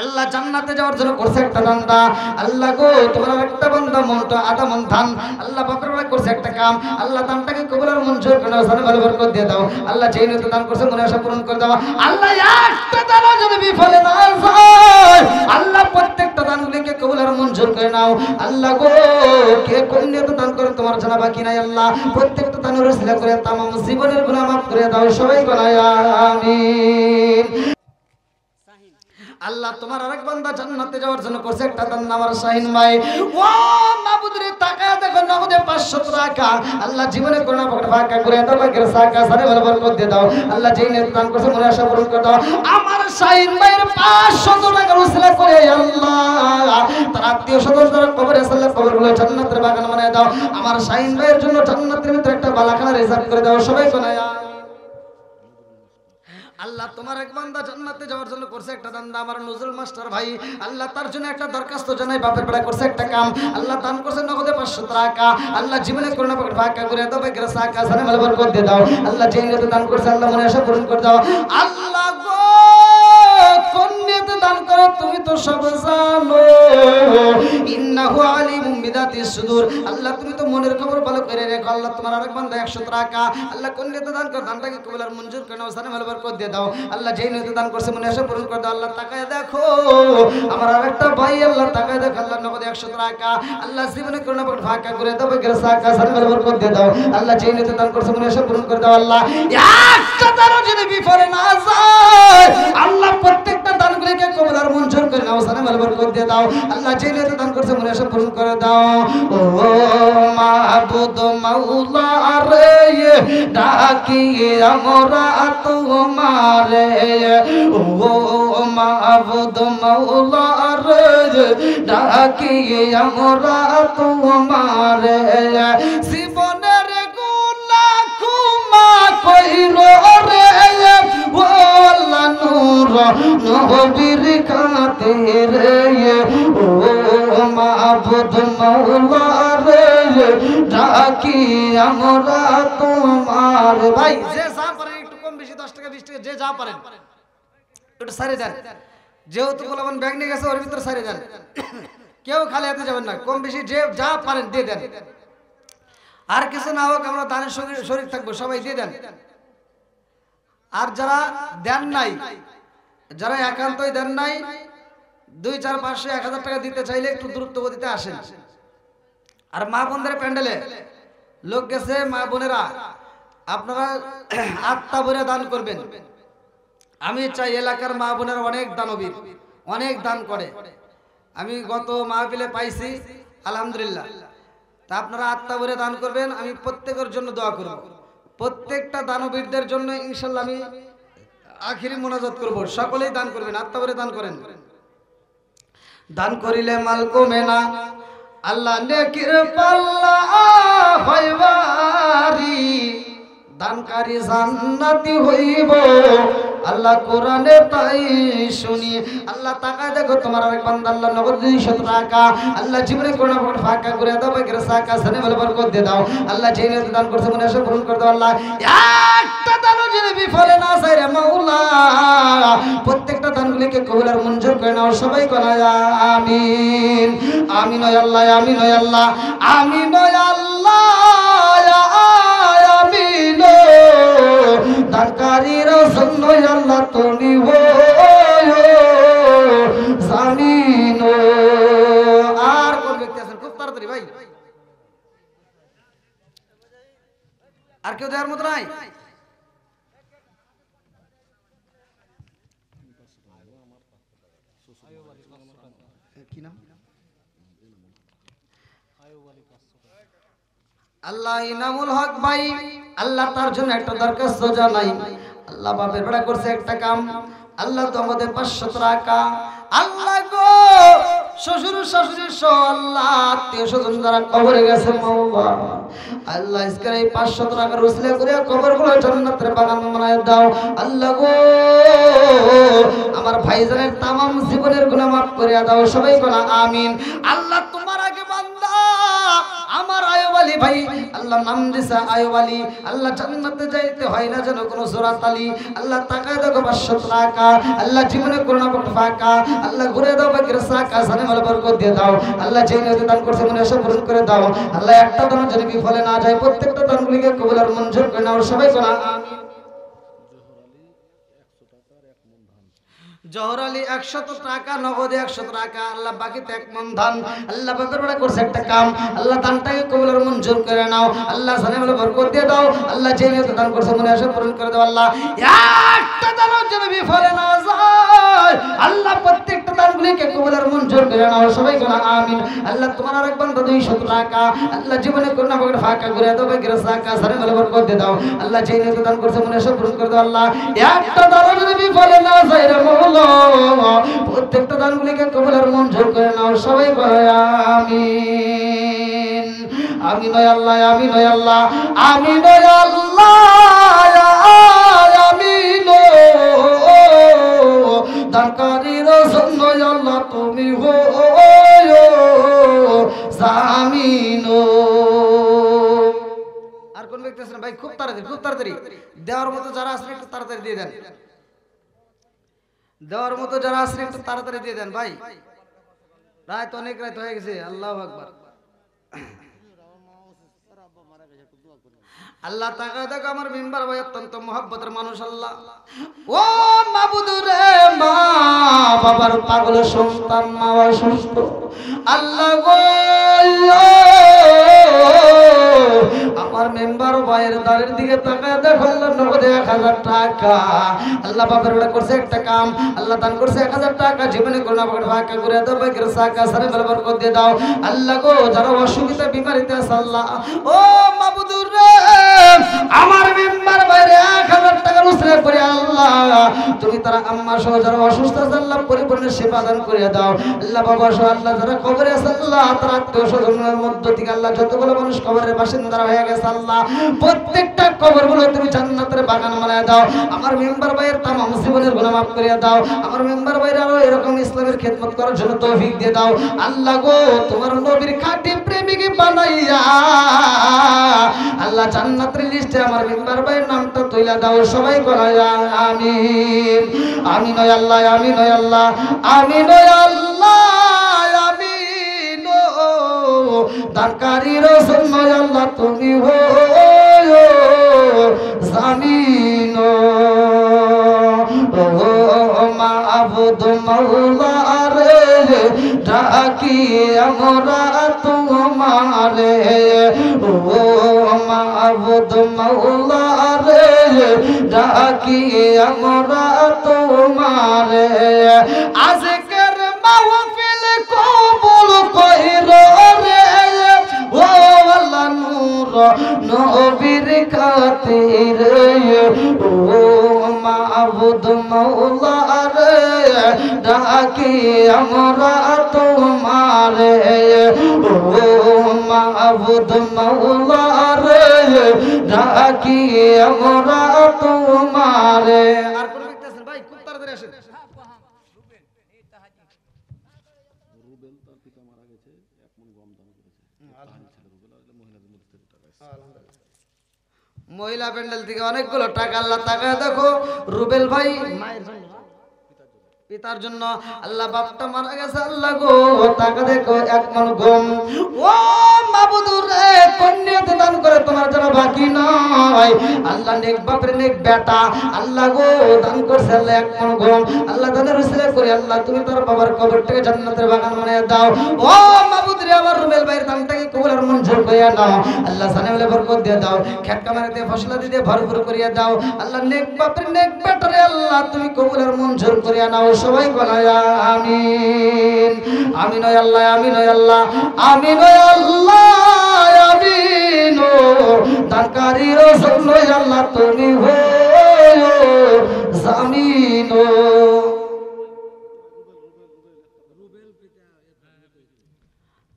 আল্লাহ জান্নাতে যাওয়ার জন্য করছে একটা দান্দা। আল্লাহ গো তোমার একটা বান্দা মনটা আদা মন ধান, আল্লাহ বাপের বেলা করছে একটা কাম, আল্লাহ দানটাকে কবুল আর মঞ্জুর করে নাও, জানে ভালো বরকত দিয়ে দাও। আল্লাহ যেই নিয়তে দান করছে মনে আশা পূরণ করে দাও। আল্লাহ একটা দানও যদি বিফলে না যায়, আল্লাহ প্রত্যেকটা দানগুলিকে কবুল আর মঞ্জুর করে নাও। আল্লাহ গো কে কোন নিয়তে দান করে তোমার জানা বাকি নাই। আল্লাহ প্রত্যেকটা দানের ওসিলা করে তামাম জীবনের গুনাহ মাফ করে দাও, সবাই কোনা আমিন। আল্লাহ তোমার আরেক বান্দা জান্নাতে যাওয়ার জন্য করছে একটা দান, আমার শাহিন ভাই। ও মাবুদ রে, তাকায় দেখো নগদে 500 টাকা। আল্লাহ জীবনে করোনা পকেট ফাঁকা করে দাও, ভাগ্যের সাকা সারে বলে বরকত দিয়ে দাও। আল্লাহ যেই নিয়তে দান করছে মনে আশা পূরণ করে দাও। আমার শাহিন ভাইয়ের 500 টাকা ওসিলা করে আল্লাহ তার আত্মীয় স্বজন যারা কবরে আছে আল্লাহ কবরগুলো জান্নাতের বাগান বানিয়ে দাও। আমার শাহিন ভাইয়ের জন্য জান্নাতের ভিতরে একটা বালাখানা রিজার্ভ করে দাও, সবাই কোনায়। আল্লাহ তোমার এক বান্দা জান্নাতে যাওয়ার জন্য করছে একটা দান্দা, আমার নজরুল মাস্টার ভাই। আল্লাহ তার জন্য একটা দরখাস্ত জানাই, বাপের বেড়া করছে একটা কাম, আল্লাহ দান করছে নগদে 500 টাকা। আল্লাহ জীবনে করোনা পকেট ফাঁকা করে দাও, ভাগ্যের সাকা সানে ভালো বরকত দিয়ে দাও। আল্লাহ যেই নিয়তে দান করছে আল্লাহ মনে আশা পূরণ করে দাও। আল্লাহ গো কোন নিয়তে দান করো তুমি তো সব জানো, ইন্নাহু আলিমুম বিদাতিস সুদূর। আল্লাহ তুমি তো মনের খবর ভালো করে রেখো। আল্লাহ তোমার আরেক বান্দা 100 টাকা, আল্লাহ কোন নিয়তে দান করো দানটাকে কবুল আর মঞ্জুর করে নাও, সানে ভালো বরকত দিয়ে দাও। আল্লাহ যেই নিয়তে দান করছে মনে আশা পূরণ করে দাও। আল্লাহ তাকায় দেখো আমার আরেকটা ভাই, আল্লাহ তাকায় দেখো, আল্লাহ নগদে 100 টাকা। আল্লাহ জীবনে করোনা পকেট ফাঁকা করে দাও, ভাগ্যের সাকা সানে ভালো বরকত দিয়ে দাও। আল্লাহ যেই নিয়তে দান করছে মনে আশা পূরণ করে দাও। আল্লাহ একটা দানও যদি বিফলে না যায়, আল্লাহ প্রত্যেকটা দানগুলোকে কবুল আর মঞ্জুর করে নাও, সানে ভালো বরকত দিয়ে দাও। আল্লাহ যেই নিয়তে দান করছে মনে আশা পূরণ করে দাও। ও মাবুদ মাওলা রে, ডাকি আমরা তোমারে, ও মাবুদ মাওলা রে, ডাকি আমরা তোমারে। জীবনের গুনাহ ক্ষমা কইরো রে, ও আল্লাহ নূর নবীর খাতিরে ও মাবুদ মাওলা রে ডাকি আমরা তোমার। ভাই যে যা পারেন একটু কম বেশি 10 টাকা 20 টাকা যে যা পারেন একটু সারে দেন। যেহেতু বলবেন ব্যাগ নিয়ে গেছে ওর ভিতরে সারে দেন, কেউ খালি হাতে যাবেন না, কম বেশি যে যা পারেন দিয়ে দেন। আর কিছু না হোক আমরা দানের শরীর থাকবো, সবাই দিয়ে দেন। আর যারা দেন নাই, যারা একান্তই দেন নাই 2, 4, 500, 1000 টাকা দিতে চাইলে একটু দূরত্ব গতিতে আসেন। আর মা বোনদের প্যান্ডেলে লোক গেছে, মা বোনেরা আপনারা আত্মা ভরে দান করবেন। আমি চাই এলাকার মা বোনেরা অনেক দানবীর, অনেক দান করে। আমি গত মাহফিলে পাইছি আলহামদুলিল্লাহ। তা আপনারা আত্মা ভরে দান করবেন, আমি প্রত্যেকের জন্য দোয়া করব। প্রত্যেকটা দানবীরদের জন্য ইনশাল্লাহ আমি আখিরি মোনাজাত করব। সকলেই দান করবেন, আত্মা ভরে দান করেন। দান করিলে মাল কমে না, আল্লাহ নেকির পাল্লা হয় ভারী। দানকারী জান্নাতি হইব আল্লাহ কোরআনে তাই শুনি। আল্লাহ তাকায় দেখো তোমার আরেক বান্দা আল্লাহ নগদ 200 টাকা আল্লাহ জীবনে কোন ফাঁকা করে দাও, বাকি সাকা সানে বলে বরকত দিয়ে দাও। আল্লাহ যে নিয়ত দান করছে মনে আসে পূরণ করে দাও। আল্লাহ একটা দানও যেন বিফলে না যায় রে মাওলা। প্রত্যেকটা দানগুলিকে কবুল আর মঞ্জুর করে নাও, সবাই করা আমিন। আমিন ওয়া আল্লাহ, আমিন ওয়া আল্লাহ, আমিন ওয়া আল্লাহ, আমিন। দানকারীরা জন্য আল্লাহ তুমি জামিন। আর কোন ব্যক্তি আছেন খুব তাড়াতাড়ি ভাই, আর কেউ দেওয়ার মতো নাই? কি নাম? আল্লাহ ইনামুল হক ভাই, আল্লাহ তার জন্য একটা দরখাস্ত জানাই। আল্লাহ বাপের বেড়া করছে একটা কাম, আল্লাহ তো আমাদের 500 টাকা আল্লাহ গো শ্বশুর শাশুড়ি সহ আল্লাহ আত্মীয় স্বজন যারা কবরে গেছে মাওলা আল্লাহ ইসকার এই 500 টাকার ওসিলা করে কবরগুলো জান্নাতের বাগান বানায় দাও। আল্লাহ গো আমার ভাইজানের তামাম জীবনের গুনাহ মাফ করে দাও, সবাই বলা আমিন। আল্লাহ তোমার আগে বান্দা আমার আয়ুব আলী ভাই আল্লাহ নাম দিছে আয়ুব আলী, আল্লাহ জান্নাতে যাইতে হয় না যেন কোনো জোরাত আলী। আল্লাহ তাকায় দেখো 500 টাকা আল্লাহ জীবনে করোনা পট ফাঁকা আল্লাহ ঘুরে দাও, বাকির সাকা সানে মাল বরকত দিয়ে দাও। আল্লাহ যে নিয়ত দান করছে মনে আশা পূরণ করে দাও। আল্লাহ একটা দান যেন বিফলে না যায়, প্রত্যেকটা দানগুলিকে কবুল আর মঞ্জুর করে নাও, সবাই বলা আমিন। জহর আলী 100 টাকা নগদে 100 টাকা আল্লাহ বাকিতে 1 মন ধান আল্লাহ বাপের বেড়া করছে একটা কাম, আল্লাহ দানটাকে কবুল আর মঞ্জুর করে নাও। আল্লাহ জানে বলে বরকত দিয়ে দাও। আল্লাহ যে নিয়ত দান করছে মনে আশা পূরণ করে দাও। আল্লাহ একটা দানও যেন বিফলে না যায়, আল্লাহ প্রত্যেকটা দানগুলিকে কবুল আর মঞ্জুর করে নাও, সবাই বলা আমিন। আল্লাহ তোমার আরেক বান্দা 200 টাকা আল্লাহ জীবনে করোনা পকেট ফাঁকা করে দাও, বাকির সাকা জানে বলে বরকত দিয়ে দাও। আল্লাহ যে নিয়ত দান করছে মনে আশা পূরণ করে দাও। আল্লাহ একটা দানও যেন বিফলে না যায় রে মাওলা, প্রত্যেকটা দানগুলিকে কবুল আর মঞ্জুর করে নাও, সবাই বলে আমিন। আমিন ওয়া আল্লাহ, আমিন ওয়া আল্লাহ, আমিন ওয়া আল্লাহ, আমিন। দানকারীর জন্য আল্লাহ তুমি হো জামিন। আর কোন ব্যক্তি আছেন ভাই? খুব তাড়াতাড়ি, খুব তাড়াতাড়ি দেওয়ার মতো যারা আছেন একটু তাড়াতাড়ি দিয়ে দেন। দেওয়ার মতো যারা আছেন একটু তাড়াতাড়ি দিয়ে দেন ভাই, রাত অনেক রাত হয়ে গেছে। আল্লাহু আকবার। আল্লাহ তাকা দেখো আমার মেম্বার ভাই অত্যন্ত মহব্বতের মানুষ। আল্লাহ ও মাবুদ রে, মা বাবার পাগল সন্তান মা অসুস্থ আল্লাহ গো আমার মেম্বার ভাইয়ের দাঁড়ের দিকে তাকায় দেখো আল্লাহ নগদে 1000 টাকা আল্লাহ বাপের বেড়া করছে একটা কাম, আল্লাহ দান করছে 1000 টাকা জীবনে করোনা পকেট ফাঁকা করে দাও, বাকির সাকা সারে বরকত দিয়ে দাও। আল্লাহ গো যারা অসুবিধা বিমারিতে আছে আল্লাহ ও মাবুদ রে আমার মেম্বার ভাইরে 1000 টাকা কবুলের উসিলা করে আল্লাহ তুমি তারা আম্মা সহ যারা অসুস্থ আছে আল্লাহ পরিপূর্ণ সেবা দান করে দাও আল্লাহ বাবা সহ আল্লাহ যারা কবরে আছে আল্লাহ তার আত্মীয় স্বজনের মধ্য থেকে আল্লাহ যতগুলো মানুষ কবরের বাসিন্দা হয়ে গেছে আল্লাহ প্রত্যেকটা কবরগুলো তুমি জান্নাতের বাগান বানায় দাও আমার মেম্বার ভাইয়ের তামাম জীবনের গুনাহ মাফ করে দাও আমার মেম্বার ভাইরা আরো এরকম ইসলামের খেদমত করার জন্য তৌফিক দিয়ে দাও আল্লাহ গো তোমার নবীর খাঁটি প্রেমিক বানাইয়া আল্লাহ জান্নাতের লিস্টে আমার মেম্বার ভাইয়ের নামটা তুইলা দাও সবাই করায় আমিন আমিন ওয়া আল্লাহ আমিন ওয়া আল্লাহ আমিন ওয়া আল্লাহ আমিন দানকারী রাসূল ওয়া আল্লাহ তুমি হো জামিন ও মাবুদ মাওলা রে ডাকি আমরা তোমারে ও মাবুদ মাওলা রে ডাকি আমরা তোমারে আজকের মাহফিল কবুল কইরো রে ও আল্লাহ নূর নবীর খাতিরে ও মাবুদ মাওলা রে ডাকি আমরা তোমারে ও মাবুদ মাওলা রে ডাকি আমরা তোমারে আর কোন ব্যক্তি আছেন ভাই খুব তাড়াতাড়ি আসেন রুবেল তার পিতা মারা গেছে এক মণ গম দান করেছে মহিলা প্যান্ডেল থেকে অনেকগুলো টাকা আল্লাহ টাকা দেখো রুবেল ভাই মায়ের জন্য পিতার জন্য আল্লাহ বাপটা মারা গেছে আল্লাহ গো টাকা দেখো এক মণ গম ও মাবুদ রে কন্যাতে দান করে তোমার জন্য বাকি নয় আল্লাহ নেক বাপের নেক বেটা আল্লাহ গো দান করছে আল্লাহ এক মণ গম আল্লাহ দানের উসিলা করে আল্লাহ তুমি তার বাবার কবরটাকে জান্নাতের বাগান বানিয়ে দাও ও মাবুদ রে আমার রুবেল ভাইয়ের দানটাকে কবুল আর মঞ্জুর করিয়া নাও আল্লাহ সানেওয়ালে বরকত দিয়ে দাও খেটকা মারিতে ফসলা দিয়ে ভরপুর করিয়া দাও আল্লাহ নেক বাপের নেক বেটারে আল্লাহ তুমি কবুল আর মঞ্জুর করিয়া নাও সবাই বলা আমিন আমিন ওয়া আল্লাহ আমিন ওয়া আল্লাহ আমিন ওয়া আল্লাহ আমিন দানকারী রাসূল ওয়া আল্লাহ তুমি হো জামিন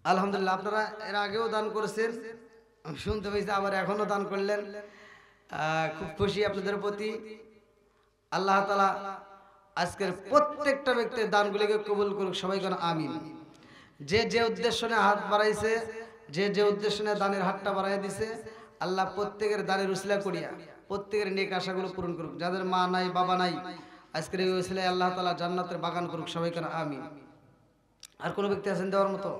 আলহামদুলিল্লাহ আপনারা এর আগেও দান করেছেন আমি শুনতে পেয়েছি আবার এখনো দান করলেন খুব খুশি আপনাদের প্রতি আল্লাহ তাআলা আজকের প্রত্যেকটা ব্যক্তির দানগুলিকে কবুল করুক সবাই কোন আমিন যে যে উদ্দেশ্য নিয়ে হাত বাড়াইছে যে যে উদ্দেশ্য নিয়ে দানের হাতটা বাড়াই দিছে আল্লাহ প্রত্যেকের দানের উসিলা করিয়া প্রত্যেকের নেক আশাগুলো পূরণ করুক যাদের মা নাই বাবা নাই আজকের এই উসিলায় আল্লাহ তাআলা জান্নাতের বাগান করুক সবাই কোন আমিন আর কোন ব্যক্তি আছেন দেওয়ার মতো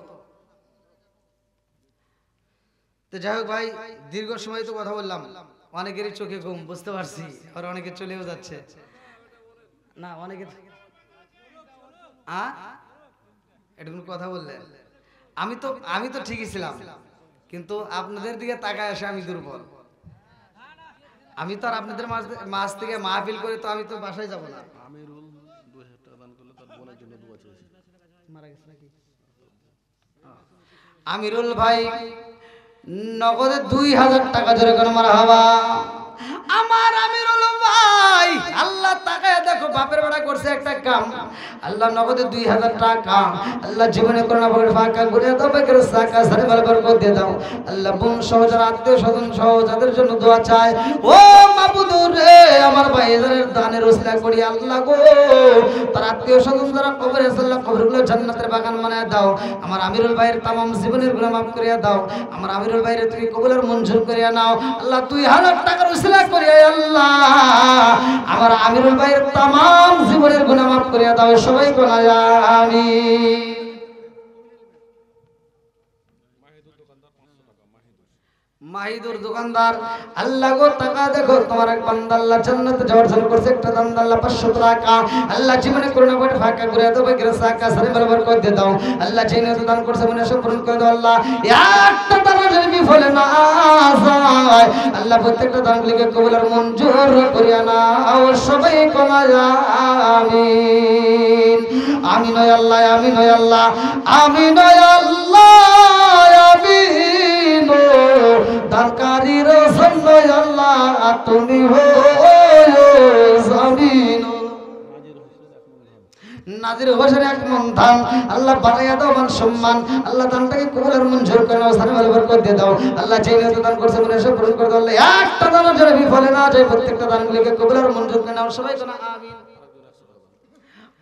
তো যাই হোক ভাই দীর্ঘ সময় তো কথা বললাম অনেকেরই চোখে ঘুম বুঝতে পারছি আর অনেকে চলেও যাচ্ছে না অনেকে এটুকু কথা বললেন আমি তো ঠিকই ছিলাম কিন্তু আপনাদের দিকে তাকায় আসে আমি দুর্বল আমি তো আর আপনাদের মাঝ থেকে মাহফিল করে তো আমি তো বাসায় যাব না আমিরুল 2000 টাকা দান করলে তার বোনের জন্য দোয়া চেয়েছে মারা গেছে নাকি আমিরুল ভাই নগদে 2000 টাকা জোরে করে মারহাবা আমার আমিরুল ভাই আল্লাহ তাকায় দেখো বাপের বেড়া করছে একটা কাম আল্লাহ নগদে 2000 টাকা আল্লাহ জীবনে করোনা বলে ফাঁকা করে দাও বেকের সাকা সারে বরকত দিয়ে দাও আল্লাহ বোন সহ যারা আত্মীয় স্বজন সহ যাদের জন্য দোয়া চায় ও মাবুদ রে আমার ভাইদের দানের উসিলা করি আল্লাহ গো তার আত্মীয় স্বজন যারা কবরে আছে আল্লাহ কবরগুলো জান্নাতের বাগান বানায় দাও আমার আমিরুল ভাইয়ের तमाम জীবনের গুনাহ মাফ করিয়া দাও আমার আমিরুল ভাইয়ের তুমি কবুলের মঞ্জুর করিয়া নাও আল্লাহ 2000 টাকার উসিলা করিয়া আল্লাহ আমার আমিরুল ভাইয়ের तमाम জীবনের গুনাহ মাফ করিয়া দাও সবাই বলা আমিন মাহিদুর দোকানদার আল্লাহ গো টাকা দেখো তোমার এক বান্দা আল্লাহ জান্নাতে যাওয়ার জন্য করছে একটা দান আল্লাহ 500 টাকা আল্লাহ জীবনে করোনা বড় ফাঁকা করে দাও বেগরা সাকা সারে বরকত করে দিয়ে দাও আল্লাহ যিনি দান করছে মনে সব পূরণ করে দাও আল্লাহ একটা দান যদি বিফলে না যায় আল্লাহ প্রত্যেকটা দানগুলিকে কবুল আর মঞ্জুর করিয়া নাও সবাই কোনা আমিন আমিন ওয়া আল্লাহ আমিন ওয়া আল্লাহ আমিন ওয়া আল্লাহ আমিন দানকারী রাসূল আল্লাহ তুমি হো আমাদের ওবাসারে এক মন ধান আল্লাহ বানাইয়া দাও মান সম্মান আল্লাহ দানটাকে কবুলের মঞ্জুর করে নাও সালামের বরকত দিয়ে দাও আল্লাহ যে নিয়ত দান করছে মনে সব পূরণ করে দাও আল্লাহ একটা দানের জন্য বিফলে না যায় প্রত্যেকটা দানগুলোকে কবুলের মঞ্জুর করে নাও সবাই কোন আমিন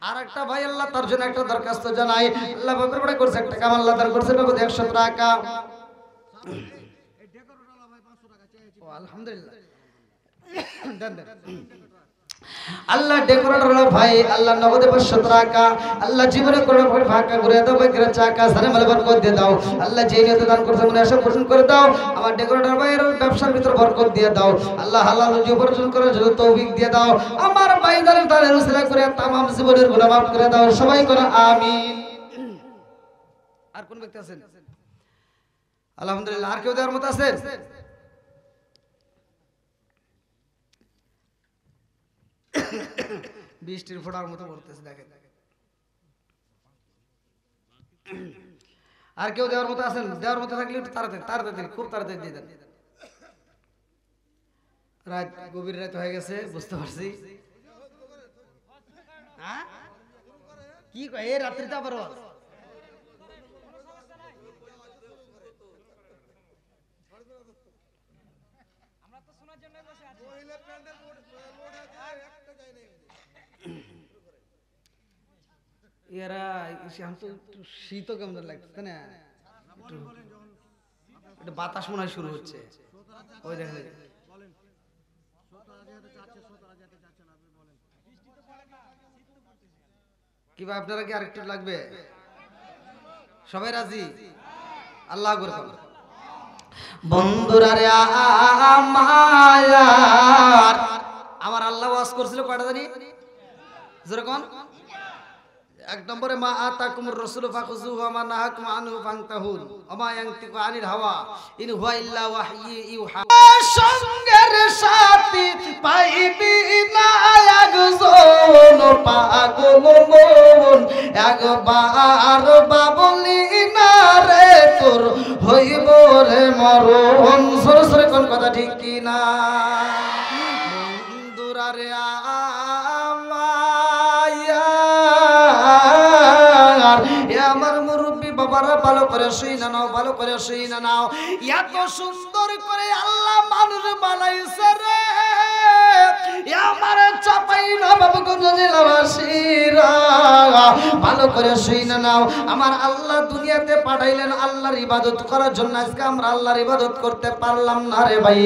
আর একটা ভাই আল্লাহ তার জন্য একটা দরখাস্ত জানাই আল্লাহ বাপের বড় করছে একটা কাম আল্লাহ দান করছে নগদ 100 টাকা ও আলহামদুলিল্লাহ দেন দেন আল্লাহ ডেকোরেটর ভাই আল্লাহ নগদে 500 টাকা আল্লাহ জীবনে করে ফাঁকা করে দাও বকরা চাকা সারে মাল বরকত দিয়ে দাও আল্লাহ যে নিয়ত দান করছে মনে আশা পূরণ করে দাও আমার ডেকোরেটর ভাইয়ের ব্যবসার ভিতর বরকত দিয়ে দাও আল্লাহ হালাল রুজি উপার্জন করার জন্য তৌফিক দিয়ে দাও আমার ভাইদের তাদের উসিলা করে तमाम জীবনের গুনাহ maaf করে দাও সবাই করে আমিন আর কোন ব্যক্তি আছেন আলহামদুলিল্লাহ আর কেউ দেওয়ার মত আছে বৃষ্টির ফোঁটার মতো পড়তেছে দেখেন আর কেউ দেওয়ার মতো আছেন দেওয়ার মতো থাকলে তাড়াতাড়ি খুব তাড়াতাড়ি দিয়ে দেন রাত গভীর রাত হয়ে গেছে বুঝতে পারছি কি কয় এই রাত্রিতে আবার এরা শীতও কেমন লাগছে না একটু বাতাস মনে হয় শুরু হচ্ছে ওই দেখেন কিবা আপনারা কি আরেকটু লাগবে সবাই রাজি আল্লাহ করে বন্ধুরা রে আমার আল্লাহ ওয়াজ করছিল কয়টা জানি যেরকম এক নম্বরে মা আতাকুমুর রাসূলু ফাখুযুহু ওয়া মা নাহাকুম আনহু ফান্তাহুন ওয়া মা ইয়ানতিকু আনিল হাওয়া ইন হুয়া ইল্লা ওয়াহয়ু ইউহা সঙ্গের সাথী পাইবি না একজন পাগল মন একবার বাবলি না রে তোর হইব রে মরণ সরে সরে কোন কথা ঠিক কি না বন্ধুরা রে আমার মুরব্বী বাবারা ভালো করে শুই না নাও ভালো করে শুই না নাও এত সুন্দর করে আল্লাহ মানুষ বানাইছে রে আমার চাপাই না বাবুগঞ্জ জেলাবাসীরা ভালো করে শুই না নাও আমার আল্লাহ দুনিয়াতে পাঠাইলেন আল্লাহর ইবাদত করার জন্য আজকে আমরা আল্লাহর ইবাদত করতে পারলাম না রে ভাই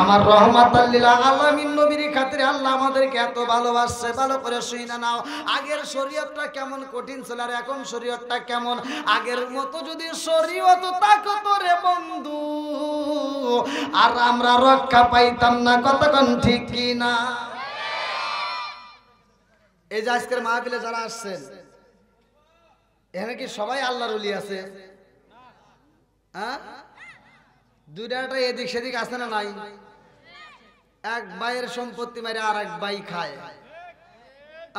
আমার রহমাতাল লিল আলামিন নবীর খাতিরে আল্লাহ আমাদেরকে এত ভালোবাসছে ভালো করে শুই না নাও আগের শরীয়তটা কেমন কঠিন ছিল আর এখন শরীয়তটা কেমন আগের মতো যদি শরীয়ত থাকতো রে বন্ধু আর আমরা রক্ষা পাইতাম না কতক্ষণ ঠিক কি না এই যে আজকের মাহফিলে যারা আসছেন এখানে কি সবাই আল্লাহর ওলি আছে হ্যাঁ দুইটা এদিক সেদিক আছে না নাই এক ভাইয়ের সম্পত্তি মারে আর এক ভাই খায়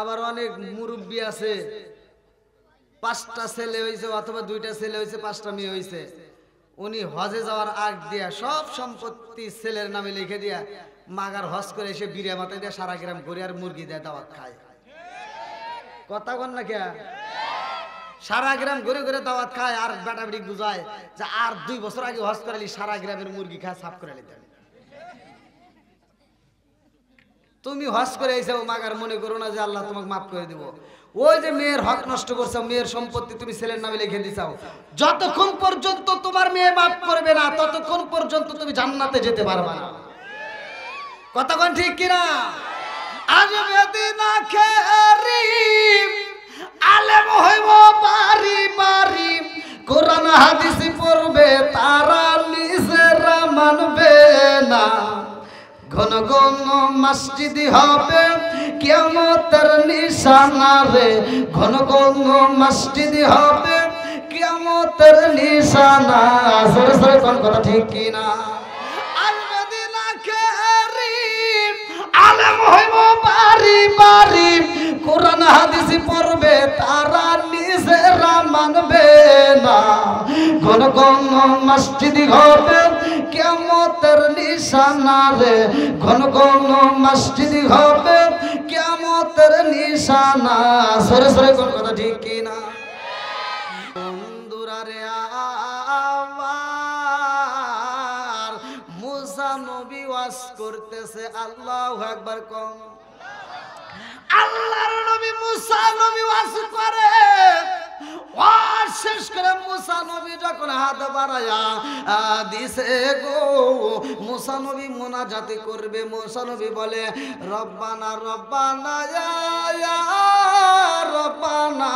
আবার অনেক মুরব্বী আছে 5টা ছেলে হয়েছে অথবা 2টা ছেলে হয়েছে 5টা মেয়ে হয়েছে উনি হজে যাওয়ার আগ দিয়া সব সম্পত্তি ছেলের নামে লিখে দিয়া মাগার হজ করে এসে বিড়া মাথায় দিয়ে সারা গ্রাম ঘুরে আর মুরগি দেয় দাওয়াত খায় কথা কন না কে সারা গ্রাম ঘুরে ঘুরে দাওয়াত খায় আর বেটা বেটি বুঝায় যে আর 2 বছর আগে হজ করালি সারা গ্রামের মুরগি খায় সাফ করে নিতে তুমি হজ করে এসেও মাগার মনে করো না যে আল্লাহ তোমাকে মাফ করে দিব ওই যে মেয়ের হক নষ্ট করছো মেয়ের সম্পত্তি তুমি ছেলের নামে লিখে দিছাও যতক্ষণ পর্যন্ত তোমার মেয়ে মাফ করবে না ততক্ষণ পর্যন্ত তুমি জান্নাতে যেতে পারবে না কথা কোন ঠিক কি না আজ বেদিন আখেরি আলেম হইব বাড়ি বাড়ি কোরআন হাদিস পড়বে তারা নিজেরা মানবে না ঘন ঘন মসজিদ হবে কিয়ামতের নিশানা রে ঘন ঘন মসজিদ হবে কিয়ামতের নিশানা সরে সরে কোন কথা ঠিক কি না আলেম হইব বাড়ি বাড়ি কোরআন হাদিস পড়বে তারা নিজেরা মানবে না ঘন ঘন মসজিদ হবে কিয়ামতের নিশানা রে ঘন ঘন মসজিদ হবে কিয়ামত উম্মতের নিশানা। সরে সরে কোন কথা ঠিক কি না? বন্ধুরা রে আমার মুসা নবী ওয়াজ করতেছে, আল্লাহু আকবার কম। আল্লাহর নবী মুসা নবী ওয়াজ করে, ওয়াজ শেষ করে মুসা নবী যখন হাত বাড়ায়া দিছে গো, মুসা নবী মোনাজাতি করবে। মুসা নবী বলে রব্বানা রব্বানা ইয়া রব্বানা।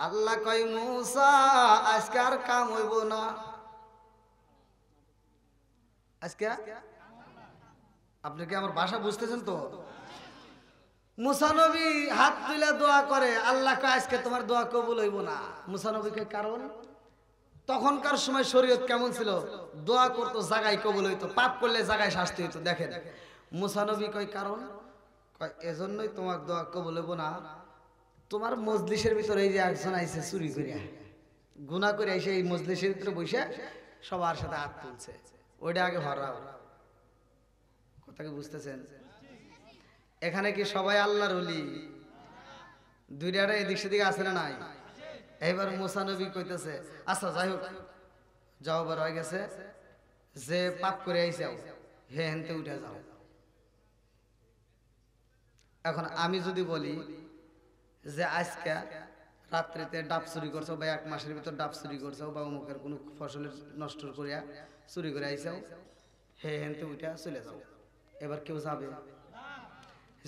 আল্লাহ কয় মুসা আজকে আর কাম হইব না। আজকে আপনি কি আমার ভাষা বুঝতেছেন তো? মুসা নবী হাত তুলে দোয়া করে, আল্লাহ কয় আজকে তোমার দোয়া কবুল হইব না। মুসা নবীকে কারণ তখনকার সময় শরীয়ত কেমন ছিল, দোয়া করতো জায়গায় কবুল হইতো, পাপ করলে জায়গায় শাস্তি হইতো। দেখেন মুসা নবী কয় কারণ, কয় এজন্যই তোমার দোয়া কবুল হইব না, তোমার মজলিসের ভিতরে এই যে একজন আইছে চুরি করিয়া গুনাহ করে এসে এই মজলিসের ভিতরে বসে সবার সাথে হাত তুলছে, ওইটা আগে হরাও। কথা কি বুঝতেছেন? এখানে কি সবাই আল্লাহর ওলি? দুইটা এদিক সেদিকে আছে না নাই? এইবার মুসা নবী কইতেছে আচ্ছা যাই হোক, যাও বার হয়ে গেছে, যে পাপ করে আইসাও হে হেনতে উঠে যাও। এখন আমি যদি বলি যে আজকে রাত্রিতে ডাব চুরি করছো বা এক মাসের ভিতর ডাব চুরি করছো বা অমুকের কোনো ফসলের নষ্ট করিয়া চুরি করে আইসাও, হে হেনতে উঠে চলে যাও। এবার কেউ যাবে?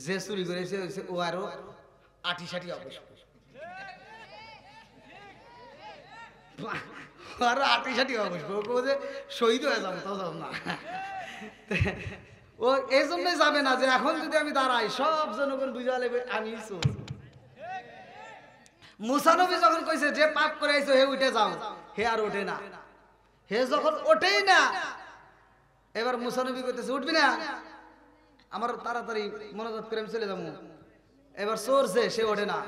যে চুরি করেছে ও আরো আটি সাটি অবশ্য আরো আটি সাটি অবশ্য যে শহীদ হয়ে যাবো, তাও যাব না। ও এই জন্যই যাবে না যে এখন যদি আমি দাঁড়াই সব জনগণ বুঝা লেবে আমি চোর। মুসা নবী যখন কইছে যে পাপ করে আইছো হে উঠে যাও, হে আর ওঠে না। হে যখন ওঠেই না, এবার মুসা নবী কইতেছে উঠবি না, আমার তাড়াতাড়ি মনোজাত করে আমি চলে যাবো। এবার চোর সে ওঠে না,